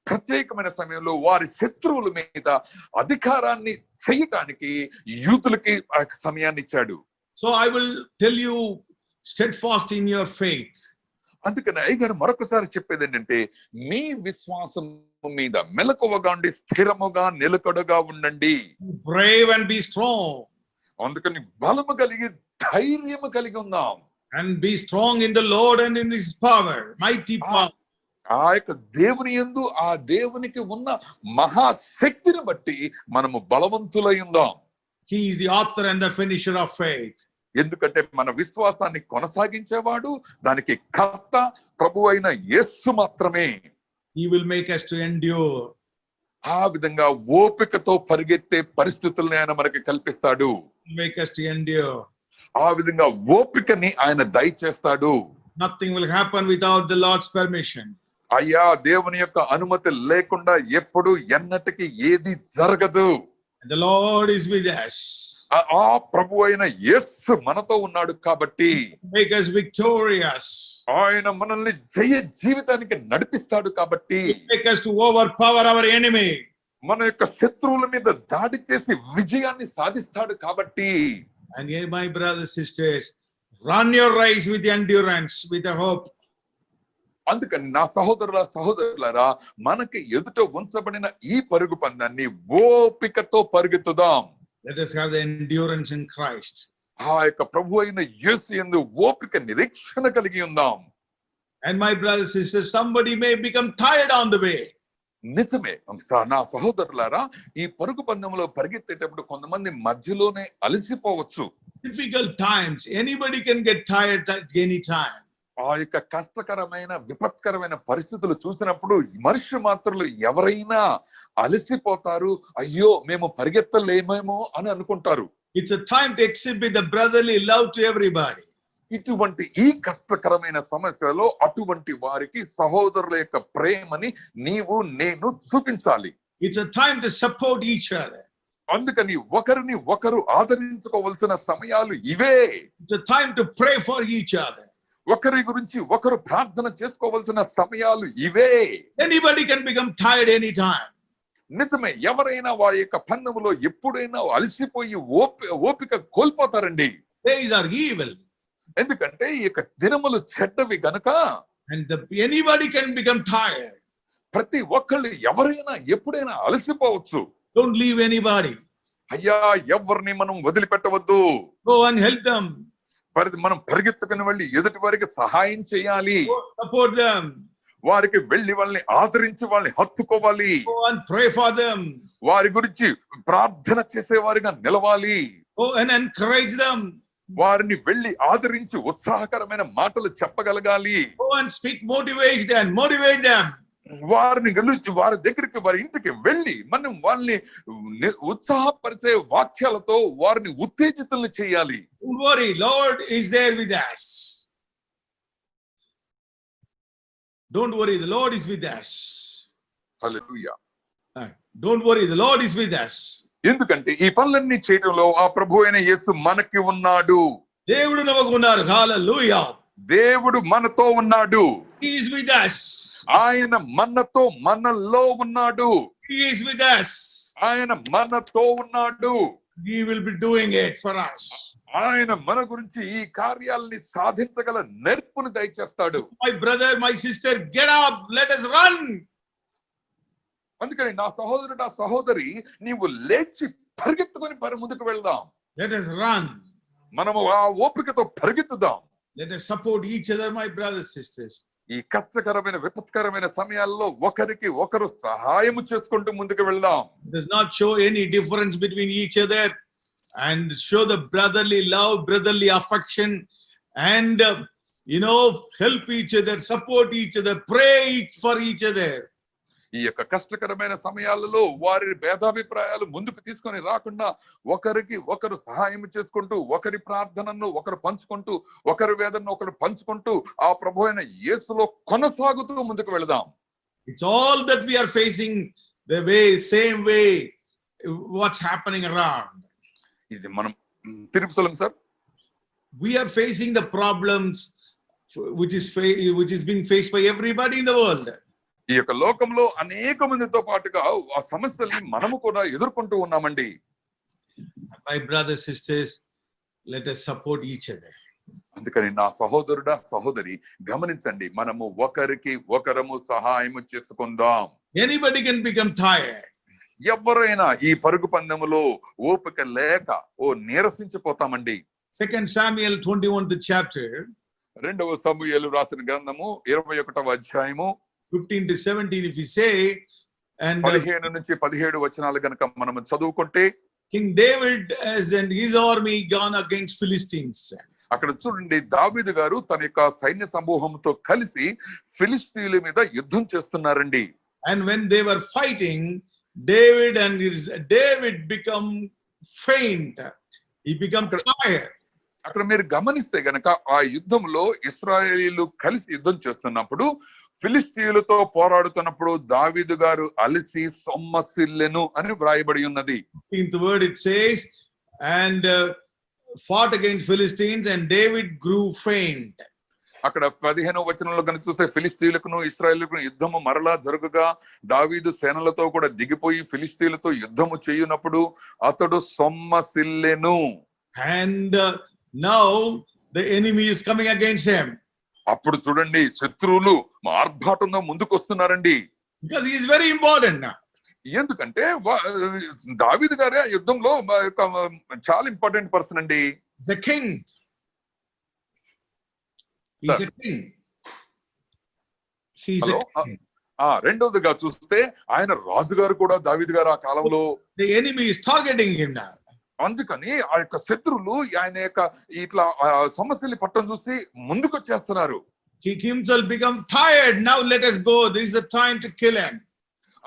ప్రత్యేకమైన సమయంలో వారి శత్రువుల మీద అధికారాన్ని చేయటానికి యూదులకి ఆ సమయాన్ని ఇచ్చాడు. So I will tell you, steadfast in your faith. అందుకని అయ్యగారు మరొకసారి చెప్పేది ఏంటంటే, మీ విశ్వాసం మీద మెలకువగా ఉండి స్థిరముగా నిలకడగా ఉండండి. Brave and be strong. అందుకని బలము కలిగి ధైర్యము కలిగి ఉందాం. And be strong in the Lord and in his power, mighty power. ఆ యొక్క దేవుని యందు ఆ దేవునికి ఉన్న మహాశక్తిని బట్టి మనము బలవంతులై ఉందాం. He is the author and the finisher of faith. ఎందుకంటే మన విశ్వాసాన్ని కొనసాగించేవాడు, దానికి కర్త ప్రభు అయిన యేసు మాత్రమే. He will make us to endure. ఆ విధంగా ఓపికతో పరిగెత్తే పరిస్థితుల్ని ఆయన మనకి కల్పిస్తాడు. Make us to endure. ఆ విధంగా ఓపికని ఆయన దయచేస్తాడు. Nothing will happen without the Lord's permission. అయ్యా, దేవుని యొక్క అనుమతి లేకుండా ఎప్పుడు ఎన్నటికి ఏది జరగదు. The Lord is with us. ఆ ప్రభు అయిన యేసు మనతో ఉన్నాడు కాబట్టి Make us victorious. ఆయన మనల్ని జయ జీవితానికి నడిపిస్తాడు కాబట్టి, Make us to overpower our enemy. మన యొక్క శత్రువుల మీద దాడి చేసి విజయాన్ని సాధిస్తాడు కాబట్టి. And here, my brothers, sisters, run your race with endurance, with a hope. అందుకని నా సహోదరులారా, మనకి ఎదుట ఉంచబడిన ఈ పరుగు పందాన్ని ఓపికతో పరిగెత్తుదాం. Let us have the endurance in Christ. ఆ యొక్క ప్రభు అయిన యేసు యందు ఓపిక నిరీక్షణ కలిగి ఉందాం. And my brothers, sisters, somebody may become tired on the way. నిజమే నా సహోదరులారా, ఈ పరుగు పందెంలో పరిగెత్తేటప్పుడు కొంతమంది మధ్యలోనే అలసిపోవచ్చు. Difficult times, anybody can get tired at any time. ఆ యొక్క కష్టకరమైన విపత్కరమైన పరిస్థితులు చూసినప్పుడు మనుష్య మాత్రులు ఎవరైనా అలసిపోతారు. అయ్యో, మేము పరిగెత్తలేమేమో అని అనుకుంటారు. It's a time to exhibit the brotherly love to everybody. ఇటువంటి ఈ కష్టకరమైన సమస్యలో అటువంటి వారికి సహోదరుల యొక్క ప్రేమని నీవు నేను చూపించాలి. It's a time to support each other. అందుకని ఒకరిని ఒకరు ఆదరించుకోవాల్సిన సమయాలు ఇవే. It's a time to pray for each other. ఒకరి గురించి ఒకరు ప్రార్థన చేసుకోవాల్సిన సమయాలు ఇవే. Anybody can become tired anytime. నిజమే, ఎవరైనా వారి యొక్క పందెములో ఎప్పుడైనా అలసిపోయి ఓపిక కోల్పోతారండి. Days are evil. ఎందుకంటే ఈ యొక్క దినములు చెడ్డవి గనక And anybody can become tired. ప్రతి ఒక్కళ్ళు ఎవరైనా ఎప్పుడైనా అలసిపోవచ్చు. Don't leave anybody. అయ్యా, ఎవరిని మనం వదిలిపెట్టవద్దు. Go and help them. మనం పరిగెత్తుకుని వెళ్ళి ఎదుటి వారికి సహాయం చేయాలి. Go support them. వారికి వెళ్ళి వాళ్ళని ఆదరించి వాళ్ళని హత్తుకోవాలి. Go and pray for them. వారి గురించి ప్రార్థన చేసేవారిగా నిలవాలి. Go and encourage them. వారిని వెళ్ళి ఆదరించి ఉత్సాహకరమైన మాటలు చెప్పగలగాలి. Go and speak motivate them. వారిని గెలిచి వారి దగ్గరికి వారి ఇంటికి వెళ్ళి మనం వాళ్ళని ఉత్సాహపరిచే వాక్యాలతో వారిని ఉత్తేజితులను చేయాలి. Don't worry, Lord is there with us. Don't worry, the Lord is with us. Hallelujah. Don't worry, the Lord is with us. ఎందుకంటే ఈ పనులన్నీ చేయడంలో ఆ ప్రభు అయిన యేసు మనకి ఉన్నాడు. దేవుడు నమకు ఉన్నారు. హల్లెలూయా. దేవుడు మనతో ఉన్నాడు. He is with us. ఆయన మనలో ఉన్నాడు. He is with us. ఆయన మనతో ఉన్నాడు. He will be doing it for us. ఆయన మన గురించి ఈ కార్యాలని సాధించగల నేర్పును దయచేస్తాడు. My brother, my sister, get up, let us run. అందుకని నా సహోదరుడు, నా సహోదరి, నీవు లేచి పరిగెత్తుకొని ముందుకు వెళ్దాం. Let us run. మనము ఆ ఓపికతో పరిగెత్తుదాం. Let us support each other, my brothers, sisters. ఈ కష్టకరమైన విపత్కరమైన సమయాల్లో ఒకరికి ఒకరు సహాయం చేసుకుంటూ ముందుకు వెళ్దాం. Does not show any difference between each other and show the brotherly love, brotherly affection, and help each other, support each other, pray for each other. ఈ యొక్క కష్టకరమైన సమయాలలో వారి భేదాభిప్రాయాలు ముందుకు తీసుకొని రాకుండా ఒకరికి ఒకరు సహాయం చేసుకుంటూ ఒకరి ప్రార్థనను ఒకరు పంచుకుంటూ ఒకరి వేదనను ఒకరు పంచుకుంటూ ఆ ప్రభువైన యేసులో కొనసాగుతూ ముందుకు వెళదాం. It's all that we are facing the same way what's happening around. ఇది మనం తిరుపతిలో sir, we are facing the problems which is being faced by everybody in the world. ఈ యొక్క లోకంలో అనేక మందితో పాటుగా ఆ సమస్యల్ని మనము కూడా ఎదుర్కొంటూ ఉన్నామండి. My brothers, sisters, let us support each other. అందుకని నా సహోదరుడా, సహోదరి, గమనించండి, మనము ఒకరికి ఒకరము సహాయము చేసుకుందాం. Anybody can become tired. ఎవరైనా ఈ పరుగు పందెములో ఓపిక లేక నీరసించిపోతామండి. 2 Samuel 21th chapter, 2వ సమూయేలు రాసిన గ్రంథము 21వ అధ్యాయము 15 to 17, if we say, and 15 నుంచి 17 వచనాలు గనక మనం చదువుకుంటే, King David and his army gone against Philistines. అక్కడ చూడండి, దావీదు గారు తన యొక్క సైన్య సమూహంతో కలిసి ఫిలిష్తీయుల మీద యుద్ధం చేస్తున్నారండి. And when they were fighting, David become faint. He become tired. అక్కడ మీరు గమనిస్తే గనక ఆ యుద్ధంలో ఇశ్రాయేలీలు కలిసి యుద్ధం చేస్తున్నప్పుడు ఫిలిష్తీయులతో పోరాడుతున్నప్పుడు దావీదు గారు అలసి సొమ్మసిల్లెను అని వ్రాయబడి ఉన్నది. 15th word it says, and fought against Philistines and David grew faint. అక్కడ 15వ వచనంలో కనుక చూస్తే ఫిలిష్తీయులకు ఇశ్రాయేలుకు యుద్ధము మరలా జరుగుగా దావీదు సేనలతో కూడా దిగిపోయి ఫిలిష్తీయులతో యుద్ధము చేయునప్పుడు అతడు సొమ్మసిల్లెను. And now the enemy is coming against him. అప్పుడు చూడండి, శత్రువులు ఆర్భాటంగా ముందుకు వస్తున్నారండి. Because he is very important now. ఎందుకంటే దావీదు గారే ఆ యుద్ధంలో చాలా ఇంపార్టెంట్ పర్సన్ అండి. He's a king. He's a king. He's a king. రెండోదిగా చూస్తే ఆయన రాజుగారు కూడా దావీదు గారు ఆ కాలంలో. The enemy is targeting him now. అందుకని ఆ యొక్క శత్రువులు ఆయన యొక్క ఇట్లా సమస్యల్ని పట్టం చూసి ముందుకు వచ్చేస్తున్నారు. He himself become tired. Now let us go. This is the time to kill him.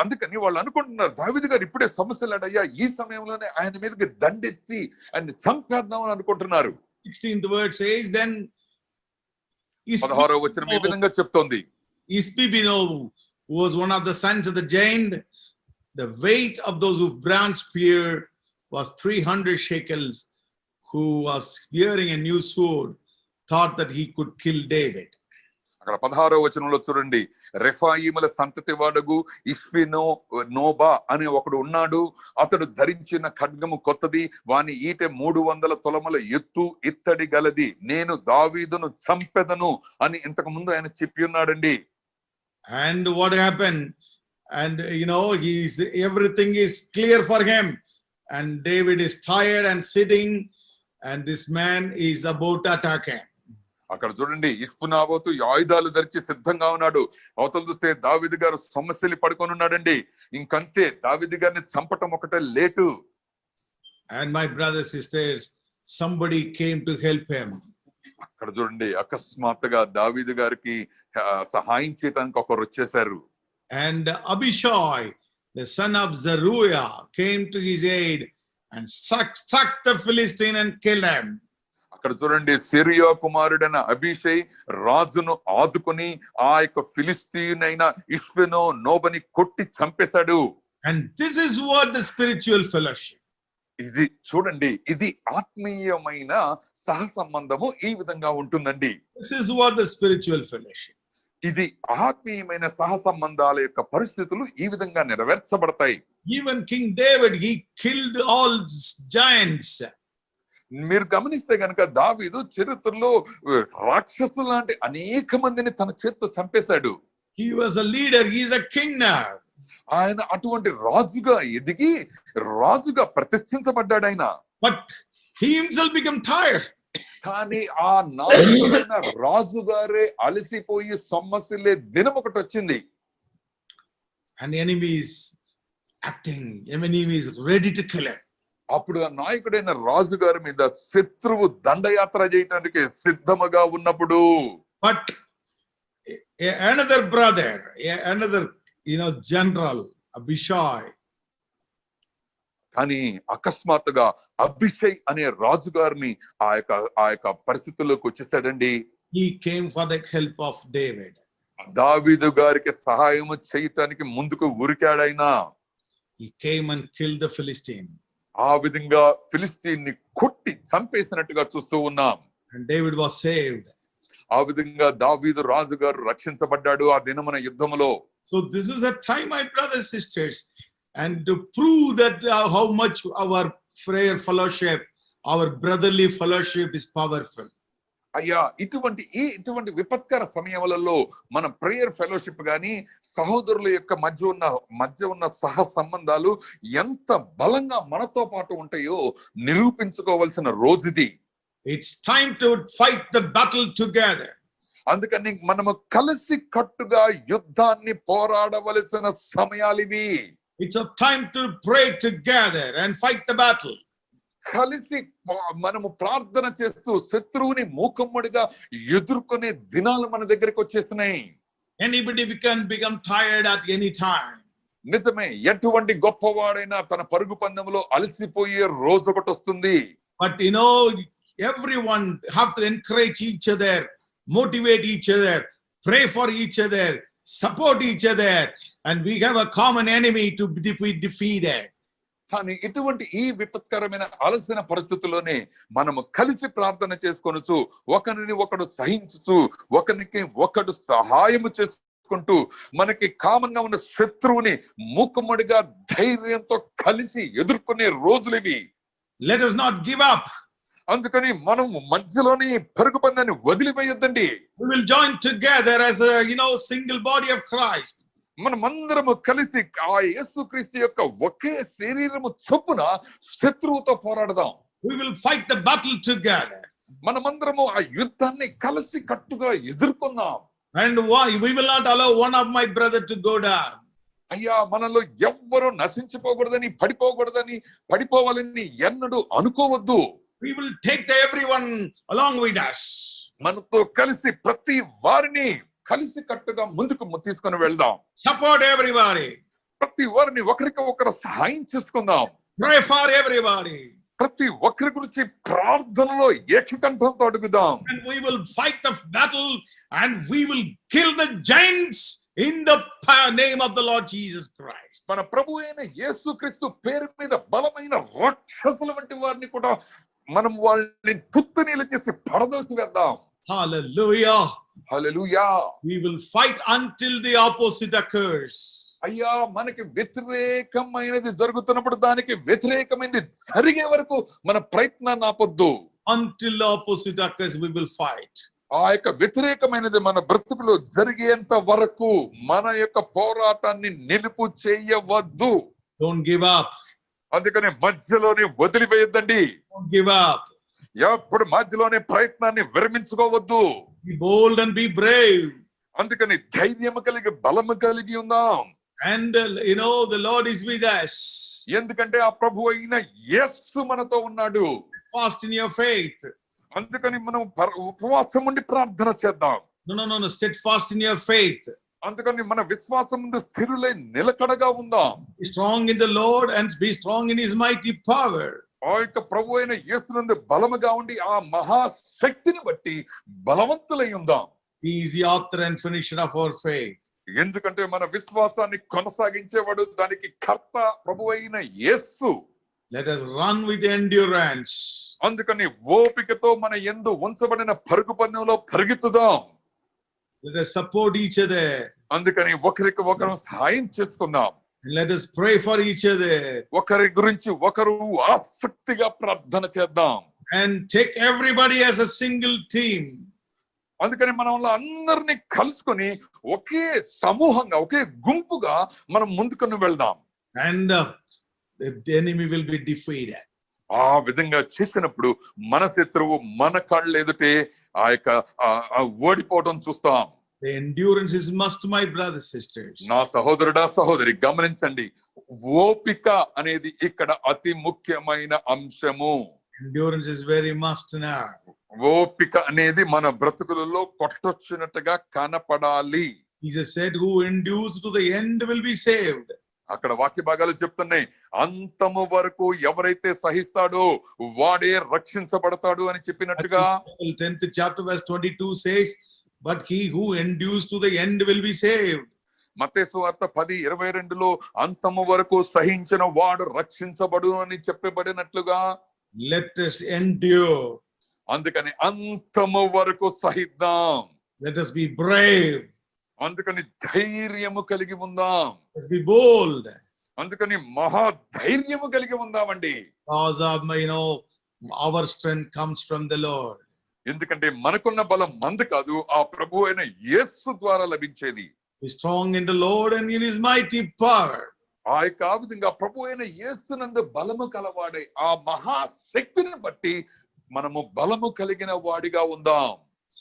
అందుకని వాళ్ళు అనుకుంటున్నారు, దావీదు గారు ఇప్పుడే సమస్యలాడయ్యా, ఈ సమయంలోనే ఆయన మీదకి దండెత్తి ఆయన చంపేద్దామని అనుకుంటున్నారు. 16th word says, then 16వ వచనం ఈ విధంగా చెప్తోంది. Isbibino, who was one of the sons of the giant, the weight of those who branch spear was 300 shekels, who was wearing a new sword, thought that he could kill David. అక్కడ 16వ వచనంలో చూడండి, రెఫాయిముల సంతతి వాడగు ఇష్బినో Noah అనే ఒకడు ఉన్నాడు. అతడు ధరించిన ఖడ్గము కొత్తది, వాని ఈటె 300 తులముల ఎత్తు, ఇత్తడి గలది. నేను దావీదును చంపెదను అని ఇంతకు ముందు ఆయన చెప్పి ఉన్నాడండి. And what happened? And everything is clear for him. And David is tired and sitting, and this man is about to attack him. అక్కడ చూడండి, ఇష్బునాబోతు ఆయుధాలు ధరించి సిద్ధంగా ఉన్నాడు. అవతల చూస్తే దావీదు గారు సమస్యలు పడుకొని ఉన్నాడండి. ఇంకంతే, దావీదు గారిని చంపటం ఒకటే late. And my brothers, sisters, somebody came to help him. అక్కడ చూడండి, అకస్మాత్తుగా దావీదు గారికి సహాయం చేయడానికి ఒకరు వచ్చేసారు. And Abishai, the son of Zeruiah, came to his aid and struck the Philistine and killed him. అక్కడ చూడండి, సిరియా కుమారుడైన అభిషై రాజును ఆదుకొని ఆ యొక్క ఫిలిస్తీనైన ఇష్బెనో నోబని కొట్టి చంపేశాడు. And this is what the spiritual fellowship. ఇది చూడండి, ఇది ఆత్మీయమైన సహ సంబంధము ఈ విధంగా ఉంటుందండి. This is what the spiritual fellowship. ఇది ఆత్మీయమైన సహ సంబంధాల యొక్క పరిస్థితులు ఈ విధంగా నెరవేర్చబడతాయి. Even King David, he killed all giants. మీరు గమనిస్తే గనక దావీదు చరిత్రలో రాక్షసులు లాంటి అనేక మందిని తన చేత్తో చంపేశాడు. He was a leader, he is a king now. ఆయన అటువంటి రాజుగా ఎదిగి రాజుగా ప్రతిష్ఠించబడ్డాడు ఆయన. But he himself became tired. కానీ ఆ నాయకుడైన రాజుగారే అలసిపోయి సమస్యలే దినం ఒకటి వచ్చింది. And the enemy is acting, enemy is ready to kill him. అప్పుడు ఆ నాయకుడైన రాజుగారి మీద శత్రువు దండయాత్ర చేయడానికి సిద్ధముగా ఉన్నప్పుడు, but another brother, another general, Abishai, కానీ అకస్మాత్తుగా అభిషై అనే రాజుగారిని ఆ యొక్క పరిస్థితుల్లోకి వచ్చేసాడండి. he came for the help of David. దావీదు గారికి సహాయం చేయటానికి ముందుకు ఉరికాడైనా. He came and killed the Philistine. ఆ విధంగా ఫిలిస్తీన్ని కొట్టి చంపేసినట్టుగా చూస్తూ ఉన్నాం. And David was saved. ఆ విధంగా దావీదు రాజు గారు రక్షించబడ్డాడు ఆ దినమున యుద్ధములో. So this is a time, my brothers, sisters, and to prove that how much our prayer fellowship, our brotherly fellowship is powerful. అయ్యా, ఇటువంటి విపత్కర సమయములలో మన ప్రేయర్ ఫెలోషిప్ గాని సహోదరుల యొక్క మధ్య ఉన్న సహ సంబంధాలు ఎంత బలంగా మనతో పాటు ఉంటాయో నిరూపించుకోవాల్సిన రోజుది. It's time to fight the battle together. అందుకని మనము కలిసి కట్టుగా యుద్ధాన్ని పోరాడవలసిన సమయాలివి. It's a time to pray together and fight the battle. కలిసి మనము ప్రార్థన చేస్తూ శత్రువుని మూకమ్మడిగా ఎదుర్కొనే దినాలు మన దగ్గరికి వచ్చేస్తున్నాయి. Anybody can become tired at any time. నిజమే, ఎటువంటి గొప్పవాడైనా తన పరుగు పందెంలో అలసిపోయే రోజు ఒకటి వస్తుంది. But everyone have to encourage each other, motivate each other, pray for each other, support each other, and we have a common enemy to be defeated. కానీ ఇటువంటి ఈ విపత్కరమైన అలసిన పరిస్థితుల్లోనే మనము కలిసి ప్రార్థన చేసుకొనుచు, ఒకరిని ఒకడు సహించుచు, ఒకరికి ఒకడు సహాయము చేసుకుంటూ, మనకి కామన్ గా ఉన్న శత్రువుని మూకుమ్మడిగా ధైర్యంతో కలిసి ఎదుర్కొనే రోజులివి. Let us not give up. అందుకని మనం మధ్యలోని పరుగు పందాన్ని వదిలివేయొద్దండి. We will join together as a single body of Christ. మనమందరము కలిసి ఆ యేసుక్రీస్తు యొక్క ఒకే శరీరము చొప్పున శత్రువుతో పోరాడదాం. We will fight the battle together. మనమందరము ఆ యుద్ధాన్ని కలిసి కట్టుగా ఎదుర్కొందాం. And we will not allow one of my brother to go down. అయ్యా, మనలో ఎవ్వరూ నశించిపోకూడదని, పడిపోవాలని ఎన్నడూ అనుకోవద్దు. We will take everyone along with us. మనతో కలిసి ప్రతి వారిని కలిసి కట్టుగా ముందుకు తీసుకొని వెళ్దాం. Support everybody. ప్రతి వారిని ఒకరికి ఒకరు సహాయం చేసుకుందాం. Pray for everybody. ప్రతి ఒక్కరి గురించి ప్రార్థనలో ఏకకంఠంతో అడుగుదాం. And we will fight the battle and we will kill the giants in the name of the Lord Jesus Christ. మన ప్రభు అయిన యేసుక్రీస్తు పేరు మీద బలమైన రాక్షసుల వంటి వారిని కూడా మనం వాళ్ళని తుత్తనీలు చేసి పడదోసి వేద్దాం. Hallelujah. Hallelujah. We will fight until the opposite occurs. అయ్యా, మనకి వ్యతిరేకమైనది జరుగుతున్నప్పుడు దానికి వ్యతిరేకమైనది జరిగే వరకు మన ప్రయత్నాన్ని ఆపొద్దు. Until the opposite occurs, we will fight. ఆ యొక్క వ్యతిరేకమైనది మన బ్రతుకులో జరిగేంత వరకు మన యొక్క పోరాటాన్ని నిలుపు చేయవద్దు. Don't give up. అందుకని మధ్యలోనే వదిలివేయద్దండి. Don't give up. ఎప్పుడు మధ్యలోనే ప్రయత్నాన్ని విరమించుకోవద్దు. Be bold and be brave. అందుకని ధైర్యం కలిగి బలము కలిగి ఉందాం. And the Lord is with us. ఎందుకంటే ఆ ప్రభు అయిన యేసు మనతో ఉన్నాడు. Fast in your faith. అందుకని మనం ఉపవాసం ఉండి ప్రార్థన చేద్దాం. No. Steadfast in your faith. అందుకని మన విశ్వాసం ముందు స్థిరులై నిలకడగా ఉందాం. Be strong in the Lord and be strong in his mighty power. ఆ యొక్క ప్రభు అయిన యేసునందు బలముగా ఉండి ఆ మహాశక్తిని బట్టి బలవంతులై ఉందాం. He is the author and finisher of our faith. ఎందుకంటే మన విశ్వాసాన్ని కొనసాగించేవాడు, దానికి కర్త ప్రభు అయిన యేసు. Let us run with endurance. అందుకని ఓపికతో మన యందు ఉంచబడిన పరుగు పందెంలో పరిగెత్తుదాం. Let us support each other. అందుకని ఒకరికి ఒకరు సహాయం చేసుకుందాం. And let us pray for each other. ఒకరి గురించి ఒకరు ఆసక్తిగా ప్రార్థన చేద్దాం. And take everybody as a single team. అందుకని మనం అందరినీ కలుసుకొని ఒకే సమూహంగా ఒకే గుంపుగా మనం ముందుకొని వెళ్దాం. And the enemy will be defeated. ఆ విధంగా చేసినప్పుడు మన శత్రువు మన కళ్ళ ఎదుటే ఆ యొక్క ఓడిపోవడం చూస్తాం. The endurance is must, my brothers, sisters. నా సహోదరుడా సహోదరి, గమనించండి, ఓపిక అనేది ఇక్కడ అతి ముఖ్యమైన అంశము. Endurance is very must now. ఓపిక అనేది మన బ్రతుకులలో కొట్టొచ్చినట్టుగా కనపడాలి. Jesus said, who endures to the end will be saved. అక్కడ వాక్య భాగాలు చెప్తున్నాయి, అంతము వరకు ఎవరైతే సహిస్తాడో వాడే రక్షించబడతాడు అని చెప్పినట్టుగా. 10th chapter verse 22 says, but he who endures to the end will be saved. మత్తయి సువార్త 10:22లో అంతము వరకు సహించిన వాడు రక్షించబడు అని చెప్పబడినట్లుగా. Let us endure. అందుకని అంతము వరకు సహిద్దాం. Let us be brave. అందుకని ధైర్యము కలిగి ఉందాం. Let's be bold. అందుకని మహా ధైర్యము కలిగి ఉందామండి. Because of our strength comes from the Lord. ఎందుకంటే మనకున్న బలం మంది కాదు, ఆ ప్రభు అయిన యేసు ద్వారా లభించేది. Be strong in the Lord and in his mighty power. ఆ యొక్క విధంగా ప్రభు అయిన యేసునందు బలము కలవాడై ఆ మహాశక్తిని బట్టి మనము బలము కలిగిన వాడిగా ఉందాం.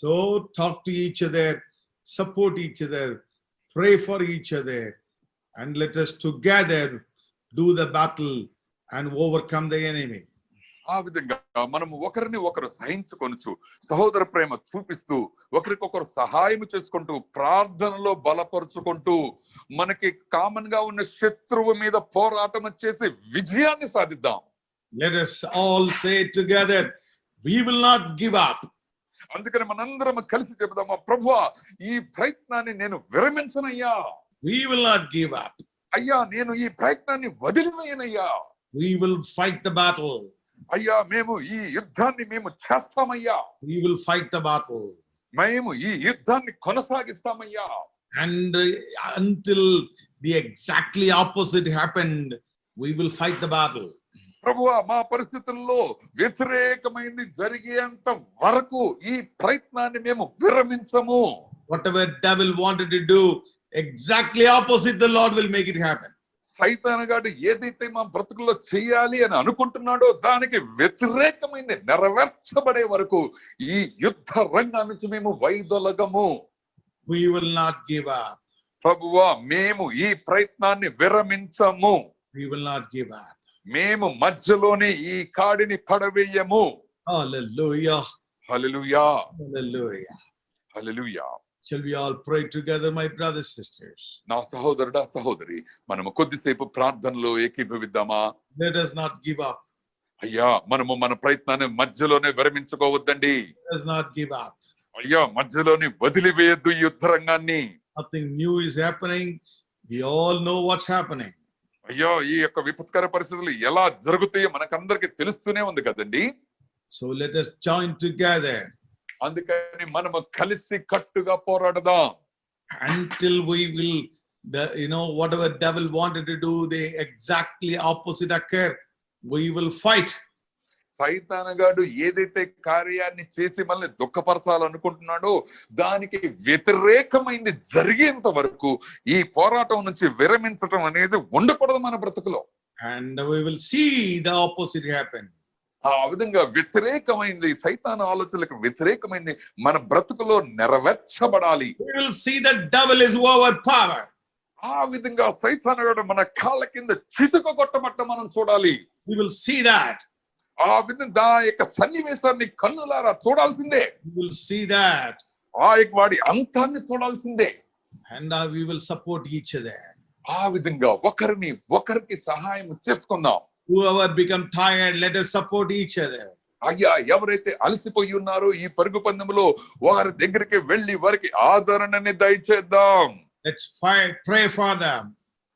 So talk to each other, support each other, pray for each other, and let us together do the battle and overcome the enemy. ఆ విధంగా మనము ఒకరిని ఒకరు సహించుకొనుచు సహోదర ప్రేమ చూపిస్తూ ఒకరికొకరు సహాయం చేసుకుంటూ ప్రార్థనలో బలపరుచుకుంటూ మనకి కామన్ గా ఉన్న శత్రువు మీద పోరాటం చేసి విజయాన్ని సాధిద్దాం. Let us all say together, we will not give up. అందుకని మనందరం కలిసి చెబుదామా, ప్రభువా ఈ ప్రయత్నాన్ని నేను విరమించనయ్యా. We will not give up. అయ్యా నేను ఈ ప్రయత్నాన్ని వదిలివేయనయ్యా. We will fight the battle. అయ్యా మేము ఈ యుద్ధాన్ని మేము చేస్తామయ్యా. We will fight the battle. మేము ఈ యుద్ధాన్ని కొనసాగిస్తామయ్యా. And until the exactly opposite happened, we will fight the battle. ప్రభువా మా పరిస్థితుల్లో వ్యతిరేకమైంది జరిగేంత వరకు ఈ ప్రయత్నాన్ని మేము విరమించము. Whatever devil wanted to do, exactly opposite, the Lord will make it happen. సైతానుగాడు ఏదైతే మా బ్రతుకుల్లో చేయాలి అని అనుకుంటున్నాడో దానికి వ్యతిరేకమైంది నెరవేర్చబడే వరకు ఈ యుద్ధ రంగం నుంచి మేము వైదొలగము. We will not give up. ప్రభువా మేము ఈ ప్రయత్నాన్ని విరమించము. We will not give up. మేము మధ్యలోనే ఈ కాడిని పడవేయము. Hallelujah. Hallelujah. Hallelujah. Hallelujah. Shall we all pray together, my brothers, sisters? నా సహోదరుడా సహోదరి, మనము కొద్దిసేపు ప్రార్థనలో ఏకీభవిద్దామా? Let us not give up. అయ్యా మనము మన ప్రయత్నాన్ని మధ్యలోనే విరమించుకోవద్దండి. Let us not give up. అయ్యా మధ్యలోని వదిలివేయద్దు ఈ యుద్ధ రంగాన్ని. Nothing new is happening. We all know what's happening. అయ్యో ఈ యొక్క విపత్కర పరిస్థితులు ఎలా జరుగుతాయో మనకందరికి తెలుస్తూనే ఉంది కదండి. So let us join together అందుకని మనము కలిసి కట్టుగా పోరాడదాం. until we will, whatever devil wanted to do, the exactly opposite occur. We will fight. సైతానగాడు ఏదైతే కార్యాన్ని చేసి మనల్ని దుఃఖపరచాలనుకుంటున్నాడో దానికి వ్యతిరేకమైంది జరిగేంత వరకు ఈ పోరాటం నుంచి విరమించటం అనేది ఉండకూడదు మన బ్రతుకులో. And we will see the opposite happen. ఆ విధంగా వ్యతిరేకమైంది, సైతాను ఆలోచనలకు వ్యతిరేకమైంది మన బ్రతుకులో నెరవేర్చబడాలి. We will see that devil is overpowered. ఆ విధంగా సైతానగాడు మన కాళ్ళ కింద చితుక కొట్టబట్ట మనం చూడాలి. We will see that. ఆ విధంగా ఆ యొక్క సన్నివేశాన్ని కన్నులారా చూడాల్సిందే. We will see that. ఆ యొక్క వాడి అంతాన్ని చూడాల్సిందే. And we will support each other. ఆ విధంగా ఒకరికి సహాయం చేసుకుందాం. Whoever become tired, let us support each other. అయ్యా ఎవరైతే అలసిపోయి ఉన్నారో ఈ పరుగు పందెంలో వారి దగ్గరికి వెళ్ళి వారికి ఆదరణని దయచేద్దాం. Let's pray for them.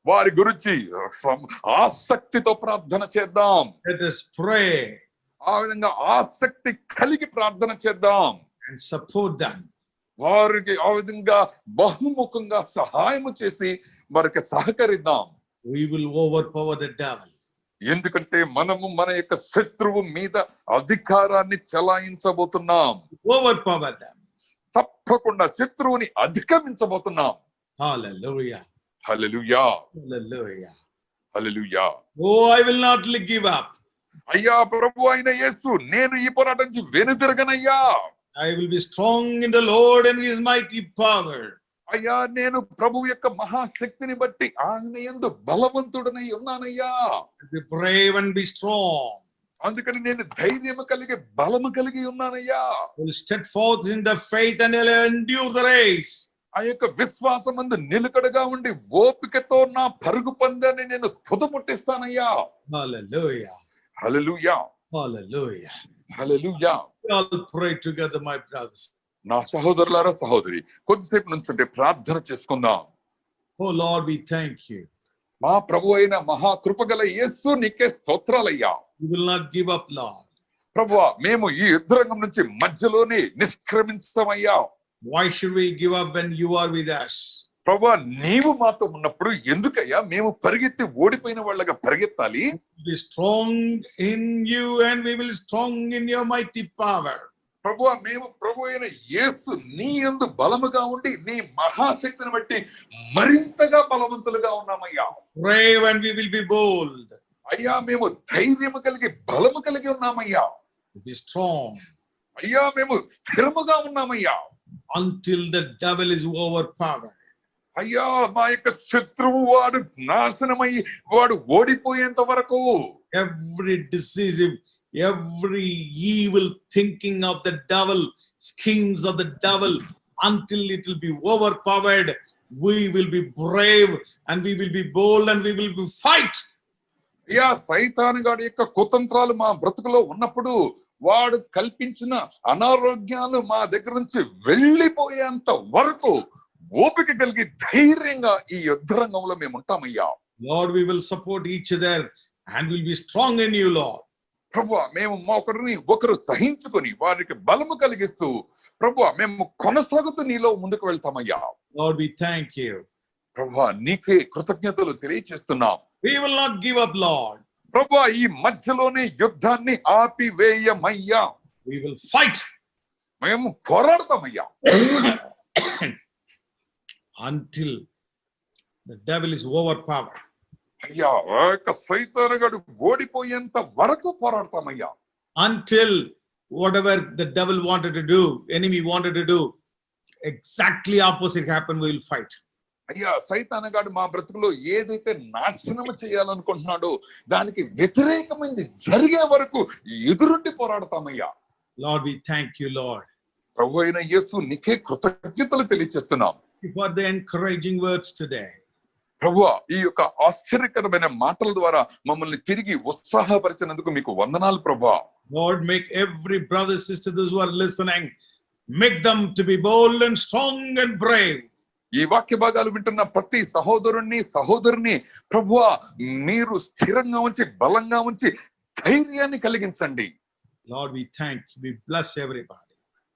వారి గురించి ఆసక్తితో ప్రార్థన చేద్దాం. Let us pray ఆ విధంగా ఆసక్తి కలిగి ప్రార్థన చేద్దాం and support them. వారికి ఆ విధంగా బహుముఖంగా సహాయం చేసి వారికి సహకరిద్దాం. We will overpower the devil. ఎందుకంటే మనము మన యొక్క శత్రువు మీద అధికారాన్ని చెలాయించబోతున్నాం. Overpower them. తప్పకుండా శత్రువుని అధిగమించబోతున్నాం. Hallelujah. Hallelujah, Hallelujah. Hallelujah. Oh, I will not give up. అయ్యా ప్రభు అయిన యేసు, నేను ఈ పోరాటం నుంచి వెనుదిరగనయ్యా. I will be strong in the Lord and his mighty power. అయ్యా నేను ప్రభు యొక్క మహాశక్తిని బట్టి ఆయన యందు బలవంతుడనై ఉన్నానయ్యా. Be brave and be strong. అందుకని నేను ధైర్యము కలిగి బలము కలిగి ఉన్నానయ్యా. Will step forth in the faith and will endure the race. ఆ యొక్క విశ్వాసమందు నిలకడగా ఉండి ఓపికతో నా పరుగు పందాన్ని నేను తుదముట్టిస్తానయ్యా. Hallelujah. Hallelujah, Hallelujah. Hallelujah. We all pray together, my brothers. నా సహోదరులారా సహోదరి, కొద్దిసేపు నుంచుంటే ప్రార్థన చేసుకుందాం. Oh Lord, we thank you. మా ప్రభు అయిన మహా కృపగల యేసు నీకే స్తోత్రాలయ్యా. We will not give up, Lord. ప్రభువా మేము ఈ యుద్ధరంగం నుంచి మధ్యలోనే నిష్క్రమించమయ్యా. Why should we give up when you are with us? ప్రభువా నీవు మాతో ఉన్నప్పుడు ఎందుకయ్యా మేము పరిగెత్తి ఓడిపోయిన వాళ్ళగా పరిగెత్తాలి? Be strong in you and we will strong in your mighty power. ప్రభువా మేము ప్రభు అయిన యేసు నీ యందు బలముగా ఉండి నీ మహాశక్తిని బట్టి మరింతగా బలవంతులుగా ఉన్నామయ్యా. Brave and we will be bold. అయ్యా మేము ధైర్యము కలిగి బలము కలిగి ఉన్నామయ్యా. Be strong అయ్యా మేము స్థిరముగా ఉన్నామయ్యా. until the devil is overpowered. అయ్యా మా యొక్క శత్రువు వాడు నాశనమై వాడు ఓడిపోయేంత వరకు Every decisive, every evil thinking of the devil, schemes of the devil, until it will be overpowered, we will be brave and we will be bold and we will be fight. అయ్యా సైతానుగాడి యొక్క కుతంత్రాలు మా బ్రతుకులో ఉన్నప్పుడు వాడు కల్పించిన అనారోగ్యాలు మా దగ్గర నుంచి వెళ్ళిపోయేంత వరకు ఓపిక కలిగి ధైర్యంగా ఈ యుద్ధ రంగంలో మేము ఉంటామయ్యా. Lord, we will support each other and will be strong in you, Lord. ప్రభువా మేము ఒకరిని ఒకరు సహించుకొని వారికి బలము కలిగిస్తూ ప్రభువా మేము కొనసాగుతూ నీలో ముందుకు వెళ్తామయ్యా. Lord, we thank you. ప్రభువా నీకే కృతజ్ఞతలు తెలియచేస్తున్నాం. We will not give up, Lord. ప్రభువా ఈ మధ్యలోనే యుద్ధాన్ని ఆపివేయమయ్యా. We will fight మేము పోరాడతామయ్యా until the devil is overpowered. అయ్యా ఆ యొక్క సైతానుగాడు ఓడిపోయేంత వరకు పోరాడతామయ్యా. Until whatever the devil wanted to do, enemy wanted to do, exactly opposite happen, we will fight. అయ్యా సైతానుగాడు మా బ్రతుకులో ఏదైతే నాశనం చేయాలనుకుంటున్నాడో దానికి వ్యతిరేకమైంది జరిగే వరకు ఎదురుండి పోరాడతామయ్యా. Lord, we thank you, Lord, ప్రభు అయిన యేసు నీకే కృతజ్ఞతలు తెలియచేస్తున్నాం. for the encouraging words today. ప్రభువా ఈ యొక్క ఆశ్చర్యకరమైన మాటల ద్వారా మమ్మల్ని తిరిగి ఉత్సాహపరిచినందుకు మీకు వందనాలు ప్రభువా. Lord, make every brother, sister, those who are listening, make them to be bold and strong and brave. ఈ వాక్య భాగాలు వింటున్న ప్రతి సహోదరుణ్ణి సహోదరుని ప్రభువా మీరు స్థిరంగా ఉంచి బలంగా ఉంచి ధైర్యాన్ని కలిగించండి. Lord, we thank you. We bless everybody.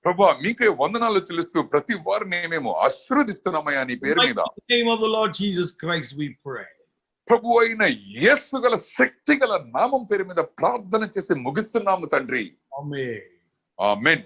ప్రభువా మీకే వందనాలు చెల్లిస్తూ ప్రతి వారిని మేము ఆశీర్వదిస్తున్నామయ్యా నీ పేరు మీద. In the name of the Lord Jesus Christ, we pray. ప్రభు అయిన యేసు గల శక్తి గల నామం పేరు మీద ప్రార్థన చేసి ముగిస్తున్నాము తండ్రి. Amen. ఆమేన్.